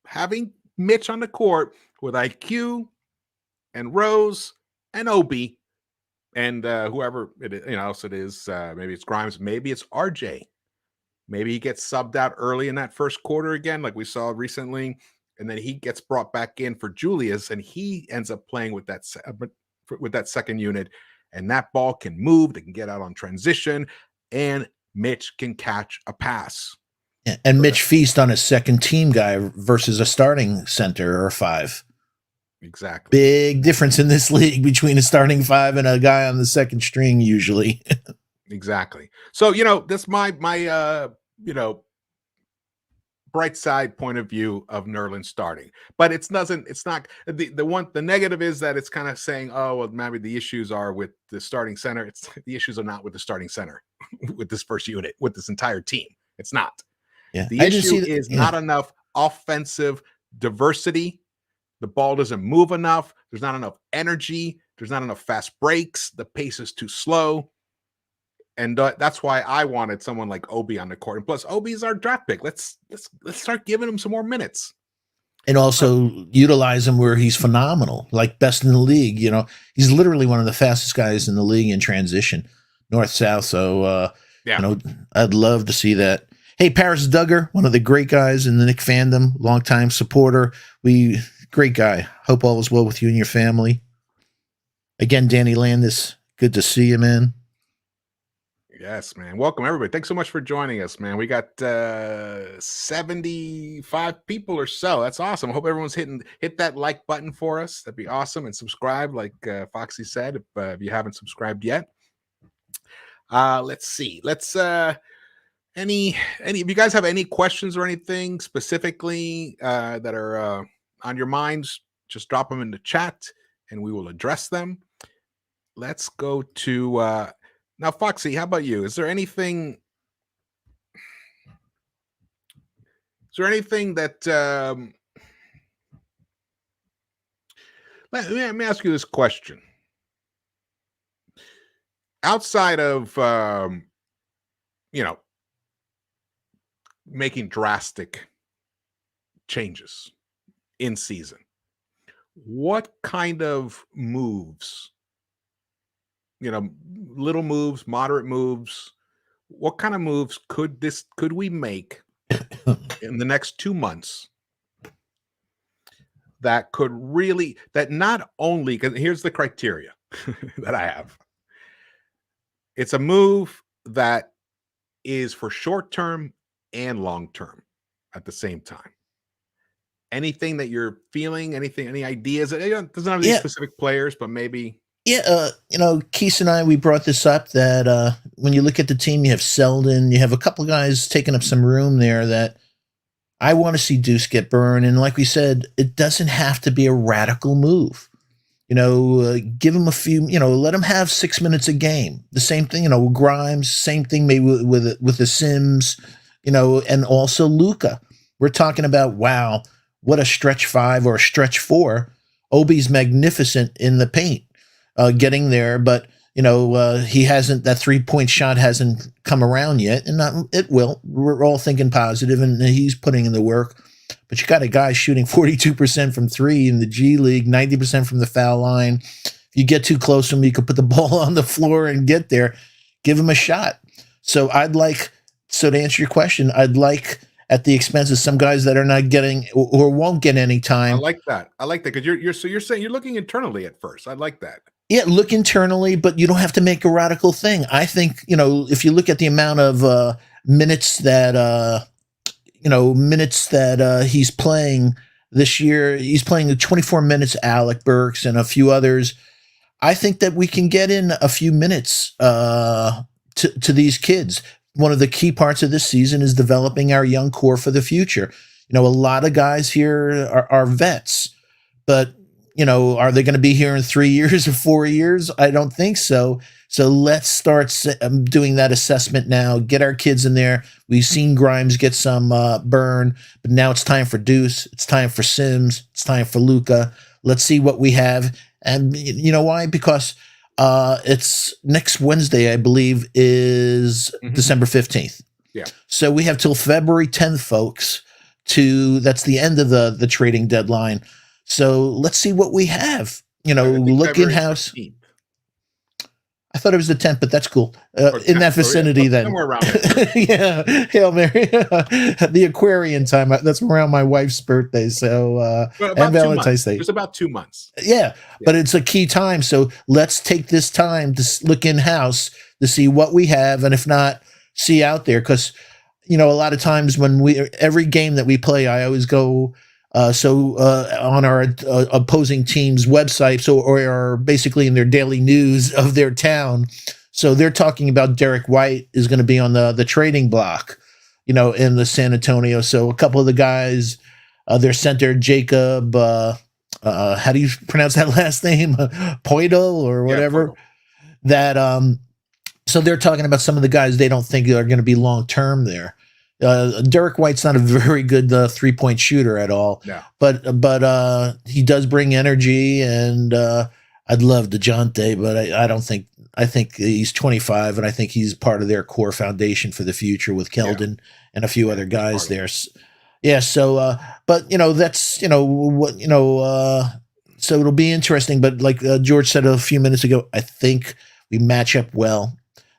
having Mitch on the court with IQ and Rose and Obi and whoever else it is, maybe it's Grimes, maybe it's RJ. Maybe he gets subbed out early in that first quarter again, like we saw recently, and then he gets brought back in for Julius, and he ends up playing with that second unit, and that ball can move. They can get out on transition, and Mitch can catch a pass. And Mitch Feast on a second team guy versus a starting center or five. Exactly. Big difference in this league between a starting five and a guy on the second string usually. Exactly. So, this my bright side point of view of Nerlens starting. But it's not the negative is that it's kind of saying, oh, well, maybe the issues are with the starting center. The issues are not with the starting center with this first unit, with this entire team. It's not. Yeah. The issue is not enough offensive diversity. The ball doesn't move enough. There's not enough energy. There's not enough fast breaks. The pace is too slow. And that's why I wanted someone like Obi on the court. And plus, Obi's our draft pick. Let's start giving him some more minutes. And also utilize him where he's phenomenal, like best in the league. He's literally one of the fastest guys in the league in transition, north-south. So, I'd love to see that. Hey, Paris Duggar, one of the great guys in the Knick fandom, longtime supporter. Great guy. Hope all is well with you and your family. Again, Danny Landis, good to see you, man. Yes, man. Welcome, everybody. Thanks so much for joining us, man. We got 75 people or so. That's awesome. I hope everyone's hit that like button for us. That'd be awesome. And subscribe, like Foxy said, if you haven't subscribed yet. Let's see. Any if you guys have any questions or anything specifically that are on your minds, just drop them in the chat and we will address them. Let's go to now, Foxy, how about you? Is there anything that let me ask you this question. Outside of making drastic changes in season, what kind of moves, little moves, moderate moves, what kind of moves could we make in the next 2 months that not only, because here's the criteria that I have. It's a move that is for short term and long term at the same time. Anything that you're feeling, any ideas? It doesn't have any specific players, but maybe. Yeah, Keith and I, we brought this up that when you look at the team, you have Selden, you have a couple of guys taking up some room there that I want to see Deuce get burned. And like we said, it doesn't have to be a radical move. Give him a few, let him have 6 minutes a game. The same thing, Grimes, same thing maybe with the Sims, and also Luka. We're talking about, wow, what a stretch 5 or a stretch 4. Obi's magnificent in the paint. Getting there, but he hasn't, that 3-point shot hasn't come around yet, and it will. We're all thinking positive, and he's putting in the work. But you got a guy shooting 42% from 3 in the G League, 90% from the foul line. If you get too close to him, you could put the ball on the floor and get there. Give him a shot. So to answer your question, I'd like at the expense of some guys that are not getting or won't get any time. I like that because you're saying you're looking internally at first. I like that. Yeah, look internally, but you don't have to make a radical thing. I think, if you look at the amount of minutes that he's playing this year, he's playing 24 minutes, Alec Burks and a few others. I think that we can get in a few minutes to these kids. One of the key parts of this season is developing our young core for the future. A lot of guys here are vets, but are they going to be here in 3 years or 4 years? I don't think so. So let's start doing that assessment now. Get our kids in there. We've seen Grimes get some burn, but now it's time for Deuce. It's time for Sims. It's time for Luka. Let's see what we have. And you know why? Because it's next Wednesday, I believe, is December 15th. Yeah. So we have till February 10th, folks. That's the end of the trading deadline. So let's see what we have. Look in house. I thought it was the 10th, but that's cool. In that vicinity, then. Somewhere around there. Yeah, Hail Mary. The Aquarian time. That's around my wife's birthday, so and Valentine's Day. It's about 2 months. Yeah, but it's a key time. So let's take this time to look in house to see what we have, and if not, see out there. Because you know, a lot of times when every game that we play, I always go on our opposing team's website, so or basically in their daily news of their town. So they're talking about Derek White is going to be on the trading block, you know, in the San Antonio. So a couple of the guys, their center Jacob, how do you pronounce that last name? Poidel or Yeah, whatever. Portal. That so they're talking about some of the guys they don't think are going to be long term there. Derek White's not a very good 3-point shooter at all, Yeah. but he does bring energy, and I'd love DeJounte, but I don't think. I think he's 25, and I think he's part of their core foundation for the future with Yeah. Keldon and a few Yeah. other He's part guys of it. there. Yeah, so but you know that's you know what you know so it'll be interesting. But like George said a few minutes ago, I think we match up well.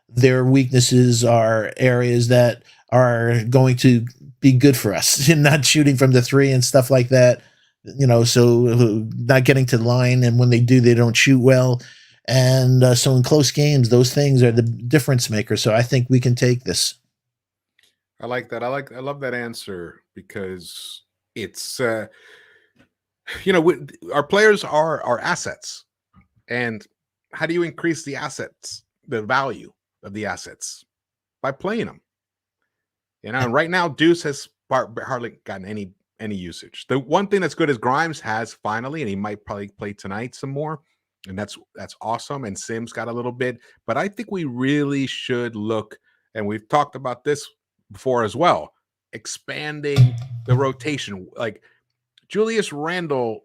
Their weaknesses are areas that are going to be good for us, not shooting from the three and stuff like that. You know, so not getting to the line, and when they do, they don't shoot well. And so in close games, those things are the difference makers. So I think we can take this. I like that. I love that answer because it's our players are our assets. And how do you increase the assets, the value of the assets? By playing them. You know, and right now Deuce has hardly gotten any usage. The one thing that's good is Grimes has finally, and he might probably play tonight some more, and that's awesome. And Sims got a little bit, but I think we really should look, and we've talked about this before as well, expanding the rotation. Like Julius Randle,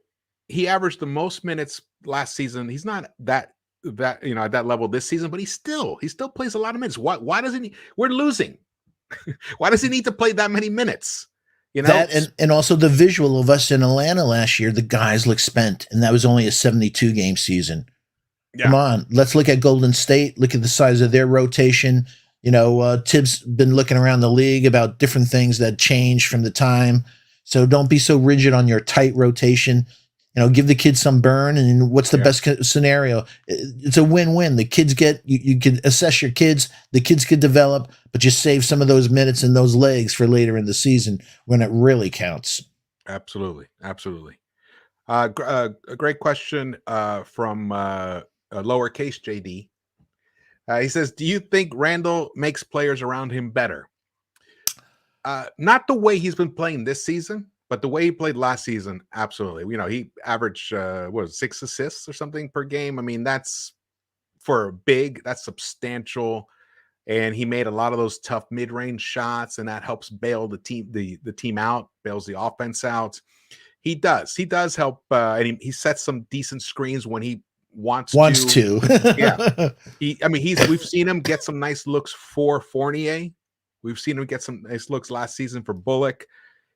he averaged the most minutes last season. He's not that at that level this season, but he still plays a lot of minutes. Why doesn't he? We're losing. Why does he need to play that many minutes? You know? That and also the visual of us in Atlanta last year, the guys look spent, and that was only a 72 game season. Come Yeah. on, let's look at Golden State. Look at the size of their rotation. You know, Tibbs been looking around the league about different things that changed from the time. So don't be so rigid on your tight rotation. You know, give the kids some burn. And what's the Yeah. best scenario? It's a win-win. The kids get you can assess your kids. The kids could develop, but you save some of those minutes and those legs for later in the season when it really counts. Absolutely. Absolutely. A great question from a lowercase JD. He says, "Do you think Randall makes players around him better? Not the way he's been playing this season, but the way he played last season. Absolutely. You know, he averaged what was it, 6 assists or something per game. I mean, that's for big. That's substantial. And he made a lot of those tough mid-range shots, and that helps bail the team out, bails the offense out. He does help, and he sets some decent screens when he wants Wants to. Yeah, to. we've seen him get some nice looks for Fournier. We've seen him get some nice looks last season for Bullock.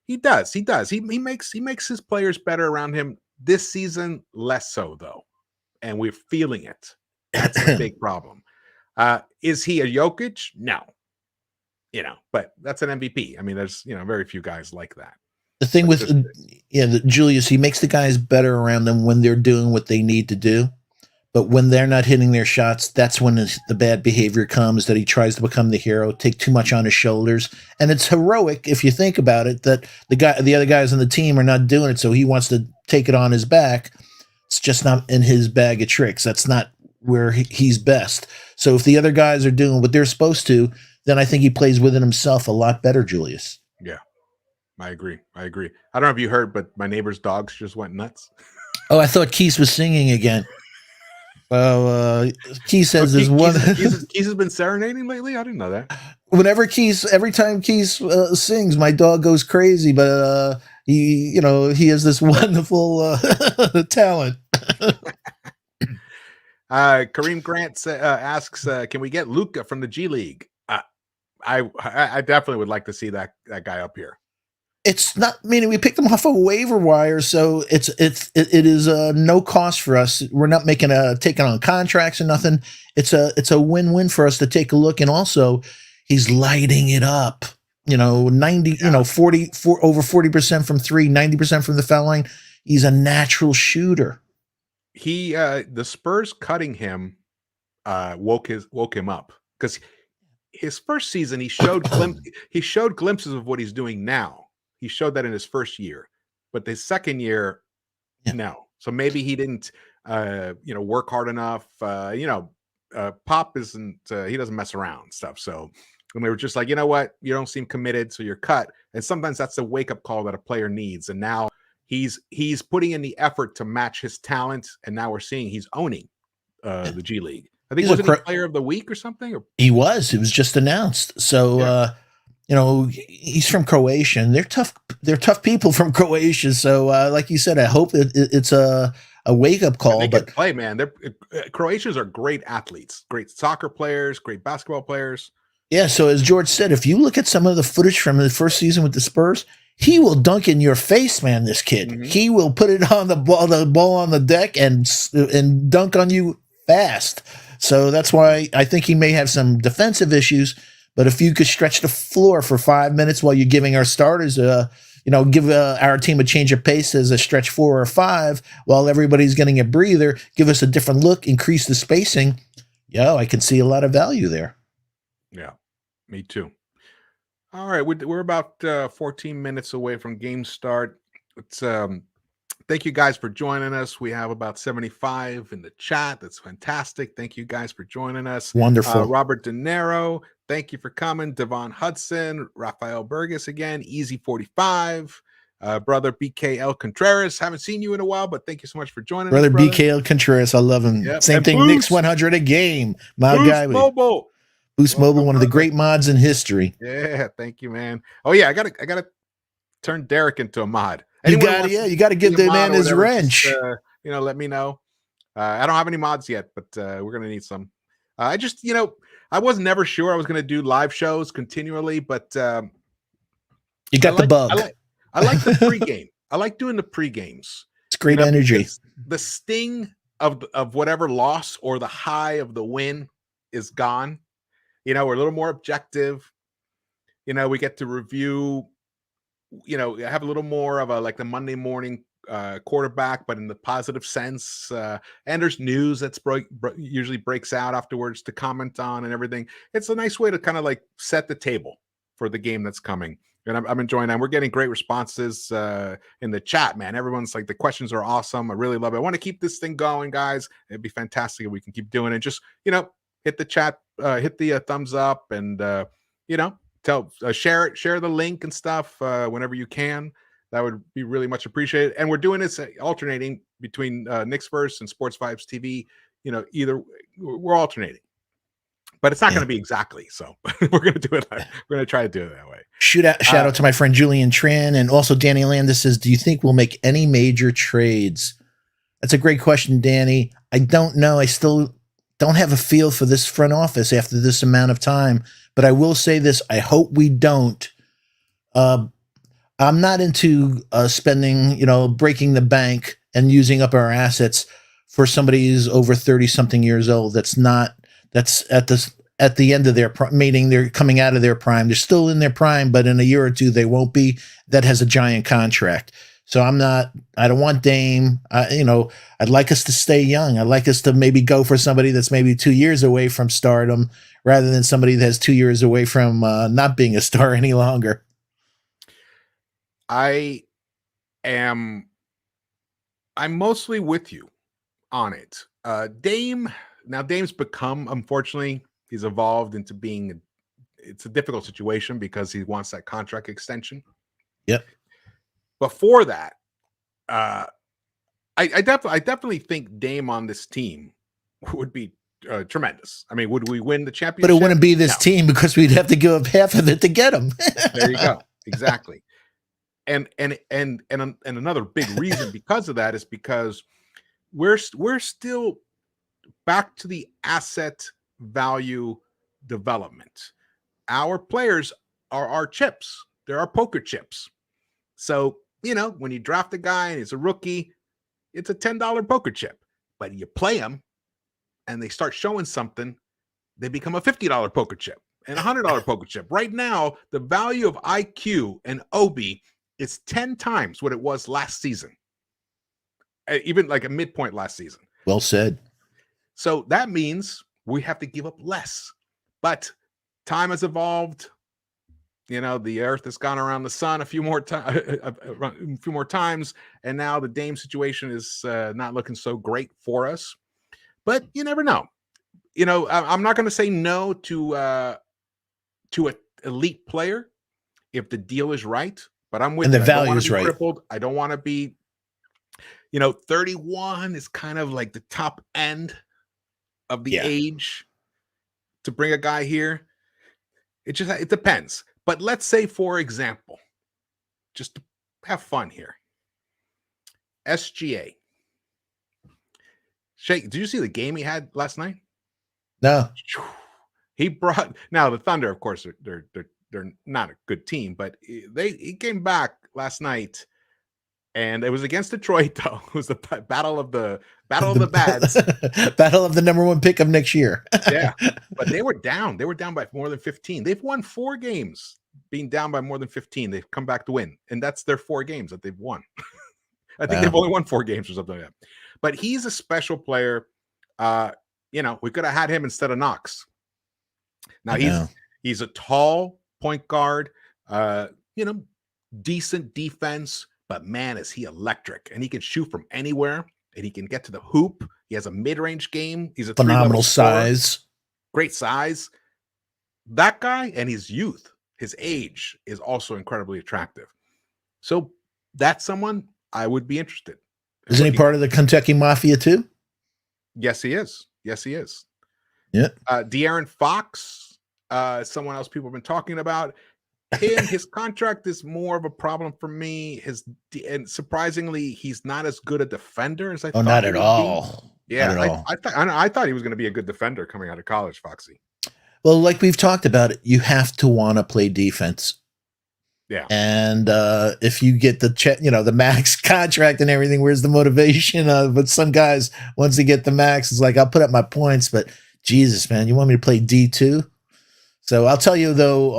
He does. He makes his players better around him. This season, less so though, and we're feeling it. That's the big problem. Is he a Jokic? No, but that's an MVP. I mean, there's very few guys like that. The thing But with just Julius, he makes the guys better around them when they're doing what they need to do. But when they're not hitting their shots, that's when the bad behavior comes, that he tries to become the hero, take too much on his shoulders. And it's heroic if you think about it, that the other guys on the team are not doing it, so he wants to take it on his back. It's just not in his bag of tricks. That's not where he's best. So if the other guys are doing what they're supposed to, then I think he plays within himself a lot better, Julius. yeah, I agree. I don't know if you heard, but my neighbor's dogs just went nuts. Oh, I thought Keith was singing again. Well, Keith says there's one. Keith has been serenading lately. I didn't know that. Every time Keith sings, my dog goes crazy. But he has this wonderful talent. Kareem Grant asks, "Can we get Luca from the G League?" I definitely would like to see that guy up here. It's not meaning we picked them off a waiver wire, so it is no cost for us. We're not taking on contracts or nothing. It's a win-win for us to take a look, and also he's lighting it up. 90, 40 over 40% from three, 90% from the foul line. He's a natural shooter. The Spurs cutting him woke him up because his first season, he showed glimpses of what he's doing now. He showed that in his first year, but the second year, Yeah. no. So maybe he didn't, work hard enough. Pop isn't. He doesn't mess around and stuff. So when they were just like, you know what, you don't seem committed, so you're cut. And sometimes that's a wake up call that a player needs. And now he's putting in the effort to match his talent, and now we're seeing he's owning the G League. I think He's a wasn't he player of the week or something? Or He was. It was just announced. So yeah, he's from Croatia, and they're tough. They're tough people from Croatia. So like you said, I hope it's a wake up and call. they can But play, man. They're Croatians are great athletes, great soccer players, great basketball players. yeah, so as George said, if you look at some of the footage from the first season with the Spurs, he will dunk in your face, man. This kid, Mhm. he will put it on the ball on the deck, and dunk on you fast. So that's why I think he may have some defensive issues. But if you could stretch the floor for 5 minutes while you're giving our starters, give our team a change of pace as a stretch 4 or 5, while everybody's getting a breather, give us a different look, increase the spacing. Yeah, I can see a lot of value there. Yeah, me too. All right, we're about 14 minutes away from game start. It's Thank you guys for joining us. We have about 75 in the chat. That's fantastic. Thank you guys for joining us. Wonderful. Robert De Niro, thank you for coming. Devon Hudson, Rafael Burgess again, Easy 45, brother BKL Contreras. Haven't seen you in a while, but thank you so much for joining us, Brother brother. BKL Contreras, I love him. Yep. Same And thing, Knicks Boost, 100 a game. My Boost guy, Mobile. Boost Welcome, Mobile, one of the brother. great mods in history. Yeah, thank you, man. Oh yeah, I gotta turn Derek into a mod. You Anyone who got wants you got to give be a the mod man or his whatever, just wrench. let me know. I don't have any mods yet, but we're gonna need some. I just, I was never sure I was gonna do live shows continually, but You got the bug. I like the pregame. I like doing the pregames. It's great energy. Because the sting of whatever loss or the high of the win is gone. We're a little more objective. We get to review. Have a little more of a like the Monday morning quarterback, but in the positive sense. And there's news that's usually breaks out afterwards to comment on and everything. It's a nice way to kind of like set the table for the game that's coming. And I'm enjoying that. We're getting great responses in the chat, man. Everyone's like, the questions are awesome. I really love it. I want to keep this thing going, guys. It'd be fantastic if we can keep doing it. Just, hit the chat, hit the thumbs up, and, share the link and stuff whenever you can. That would be really much appreciated. And we're doing this alternating between Knicks-Verse and Sports Vibes TV. Either we're alternating, but it's not going to be exactly. So we're going to do it. We're going to try to do it that way. Shout out to my friend Julian Tran, and also Danny Landis says, "Do you think we'll make any major trades?" That's a great question, Danny. I don't know. I still don't have a feel for this front office after this amount of time. But I will say this: I hope we don't. I'm not into spending, breaking the bank and using up our assets for somebody who's over 30-something years old. That's at the end of their meaning they're coming out of their prime. They're still in their prime, but in a year or two they won't be. That has a giant contract. So I don't want Dame. I'd like us to stay young. I'd like us to maybe go for somebody that's maybe 2 years away from stardom rather than somebody that's 2 years away from not being a star any longer. I'm mostly with you on it. Dame's become, unfortunately, he's evolved into being, it's a difficult situation because he wants that contract extension. Yep. Before that, I definitely think Dame on this team would be tremendous. I mean, would we win the championship? But it wouldn't be this team because we'd have to give up half of it to get him. There you go. Exactly. And another big reason because of that is because we're still back to the asset value development. Our players are our chips. They're our poker chips. So, when you draft a guy and he's a rookie, it's a $10 poker chip. But you play them and they start showing something, they become a $50 poker chip and a $100 poker chip. Right now, the value of IQ and Obi is 10 times what it was last season. Even like a midpoint last season. Well said. So that means we have to give up less. But time has evolved. You know, the Earth has gone around the sun a few more times, and now the Dame situation is not looking so great for us. But you never know. You know, I'm not going to say no to an elite player if the deal is right. But I'm And with the you. I don't value want to is be right. crippled. I don't want to be. You know, 31 is kind of like the top end of the Yeah. age to bring a guy here. It depends. But let's say, for example, just to have fun here, SGA. Shay, did you see the game he had last night? No. He brought now the Thunder, of course, they're not a good team, but he came back last night, and it was against Detroit. Though it was the battle of the bads. Battle of the number 1 pick of next year. Yeah, but they were down. They were down by more than 15. They've won 4 games, being down by more than 15. They've come back to win, and that's their 4 games that they've won. I think they've only won 4 games or something like that. But he's a special player. You know, we could have had him instead of Knox. Now he's a tall point guard, you know, decent defense, but man, is he electric, and he can shoot from anywhere, and he can get to the hoop. He has a mid-range game. He's a Phenomenal 3-level scorer, size. great size. That guy and his youth, his age is also incredibly attractive. So that's someone I would be interested. Isn't he part of the Kentucky Mafia too? Yes, he is. Yes, he is. Yeah. De'Aaron Fox, someone else people have been talking about. His contract is more of a problem for me. And surprisingly, he's not as good a defender as I thought. Not at all. Yeah, not at all. I thought he was going to be a good defender coming out of college, Foxy. Well, like we've talked about it, you have to want to play defense. Yeah. And if you get the max contract and everything, where's the motivation? But some guys, once they get the max, it's like, I'll put up my points, but Jesus, man, you want me to play D2? So I'll tell you though,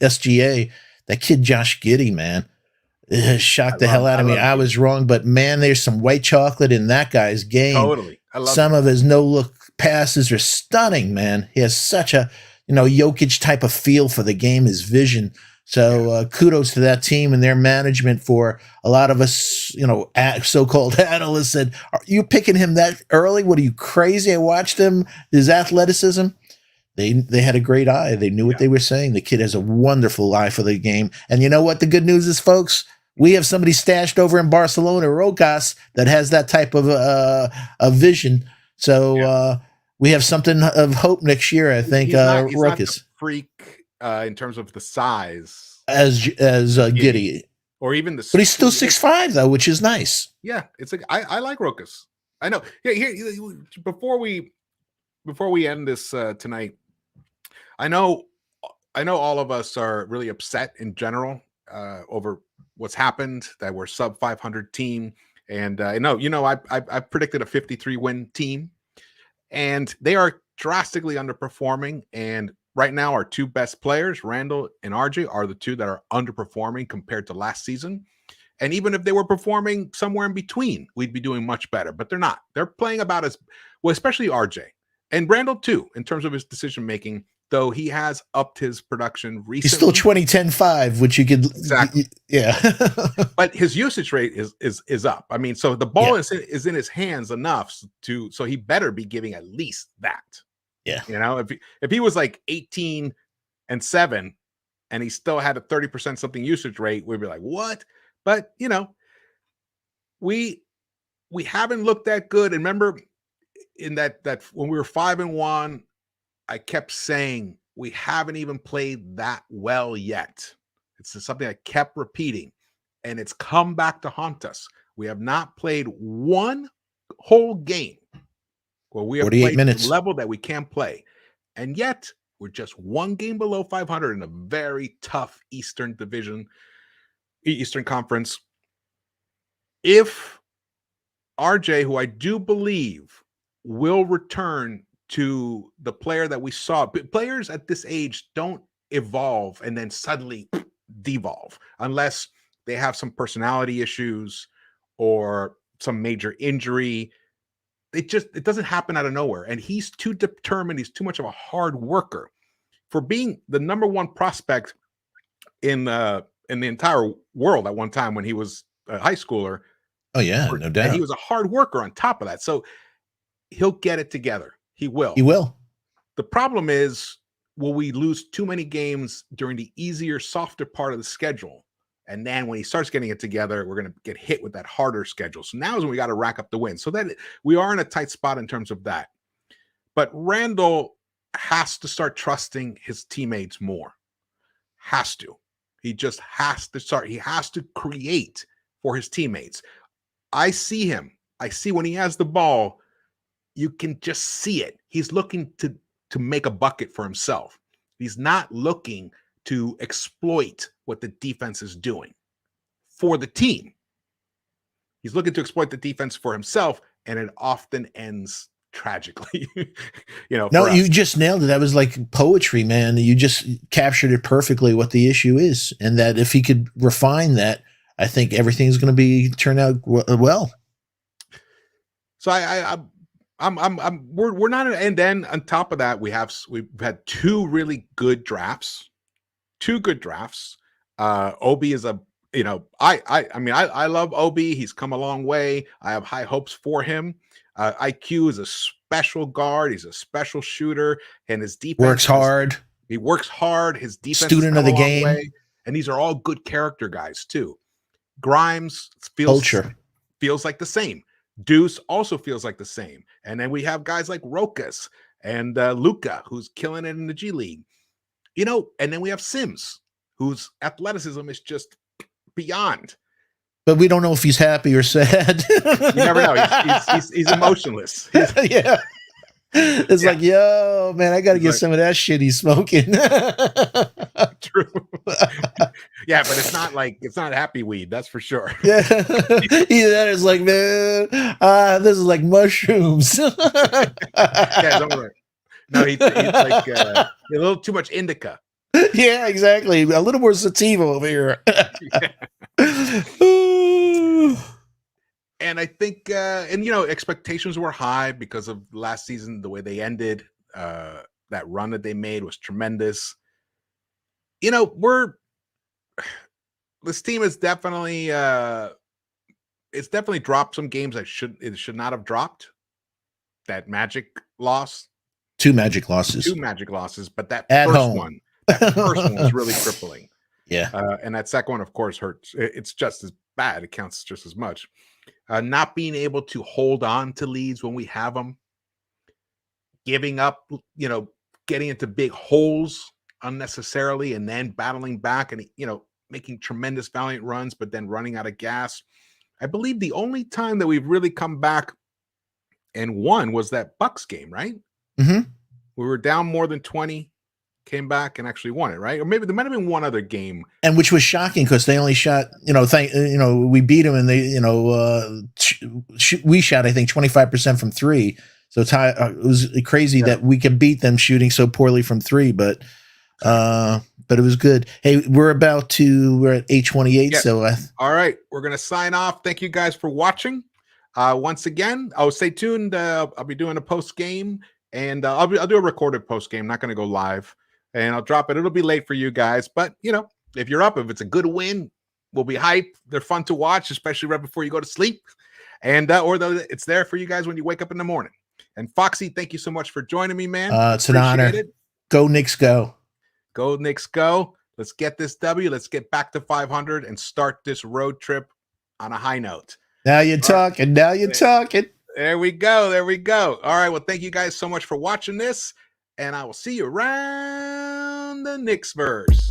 SGA, that kid Josh Giddey, man, shocked the hell out of me. I was wrong, but man, there's some white chocolate in that guy's game. Totally. Some of his no-look passes are stunning, man. He has such a, Jokic type of feel for the game, his vision. So kudos to that team and their management. For a lot of us, so-called analysts said, are you picking him that early? What, are you crazy? I watched him, his athleticism. They had a great eye. They knew what they were saying. The kid has a wonderful eye for the game. And you know what the good news is, folks? We have somebody stashed over in Barcelona, Rokas, that has that type of a vision. So we have something of hope next year, I think. He's not Rokas, the freak in terms of the size as Giddey, or even the. But he's still 6'5", though, which is nice. Yeah, it's like I like Rokas. I know. Yeah, here before we end this tonight, I know all of us are really upset in general over what's happened, that we're sub 500 team, and I predicted a 53 win team, and they are drastically underperforming. And right now, our 2 best players, Randall and RJ, are the 2 that are underperforming compared to last season. And even if they were performing somewhere in between, we'd be doing much better. But they're not. They're playing about as well, especially RJ and Randall too, in terms of his decision making. Though he has upped his production recently. He's still 20-10-5, which you could exactly, yeah. But his usage rate is up. I mean, so the ball is in his hands enough so he better be giving at least that. Yeah, if he was like 18 and 7, and he still had a 30% something usage rate, we'd be like, what? But we haven't looked that good. And remember, in that when we were 5-1. I kept saying we haven't even played that well yet. It's something I kept repeating, and it's come back to haunt us. We have not played one whole game where we have 48 played minutes. the level that we can play, and yet we're just 1 game below 500 in a very tough Eastern Conference. If RJ, who I do believe will return to the player that we saw. But players at this age don't evolve and then suddenly devolve unless they have some personality issues or some major injury. It doesn't happen out of nowhere. And he's too determined. He's too much of a hard worker. for being the number one prospect in the entire world at one time when he was a high schooler. Oh yeah, no And he doubt. was a hard worker on top of that. So he'll get it together. He will. He will. The problem is, will we lose too many games during the easier, softer part of the schedule? And then when he starts getting it together, we're going to get hit with that harder schedule. So now is when we got to rack up the wins. So that we are in a tight spot in terms of that. But Randall has to start trusting his teammates more. Has to. He just has to start. He has to create for his teammates. I see him. I see when he has the ball, you can just see it. He's looking to make a bucket for himself. He's not looking to exploit what the defense is doing for the team. He's looking to exploit the defense for himself, and it often ends tragically. No, you just nailed it. That was like poetry, man. You just captured it perfectly what the issue is, and that if he could refine that, I think everything's going to turn out well. So we're not, and then on top of that, we've had two really good drafts. Obi is I love Obi. He's come a long way. I have high hopes for him. IQ is a special guard. He's a special shooter, and his defense works hard. He works hard. His defense student of the game, and these are all good character guys too. Grimes feels like the same. Deuce also feels like the same. And then we have guys like Rokas and Luka, who's killing it in the G League. And then we have Sims, whose athleticism is just beyond. But we don't know if he's happy or sad. You never know. He's emotionless. Yeah. It's like, yo, man, I got to get some of that shit he's smoking. True. Yeah, but it's not happy weed, that's for sure. Yeah. Either that is like, man, this is like mushrooms. Yeah, don't worry. No, he's like a little too much indica. Yeah, exactly. A little more sativa over here. And I think, expectations were high because of last season, the way they ended. That run that they made was tremendous. This team is definitely, it's definitely dropped some games that it should not have dropped. That Magic loss. Two Magic losses, but that At first home. one was really crippling. Yeah. And that second one, of course, hurts. It's just as bad. It counts just as much. Not being able to hold on to leads when we have them, giving up, getting into big holes unnecessarily, and then battling back and, making tremendous valiant runs, but then running out of gas. I believe the only time that we've really come back and won was that Bucks game, right? Mm-hmm. We were down more than 20, came back and actually won it, right? Or maybe there might have been one other game, and which was shocking because they only shot, we beat them, and they, we shot, I think, 25% from three. So it was crazy that we could beat them shooting so poorly from three, but it was good. Hey, we're at 8:28. Yeah. So all right, we're gonna sign off. Thank you guys for watching. Once again, stay tuned. I'll be doing a post game, and I'll do a recorded post game. Not going to go live, and I'll drop it. It'll be late for you guys, but if you're up, if it's a good win, we'll be hyped. They're fun to watch, especially right before you go to sleep, and it's there for you guys when you wake up in the morning. And Foxy, thank you so much for joining me, man. It's an honor. Go Knicks, go! Go Knicks, go! Let's get this W. Let's get back to 500 and start this road trip on a high note. Now you're talking. Now you're talking. There we go. All right. Well, thank you guys so much for watching this, and I will see you around the Knicks-Verse.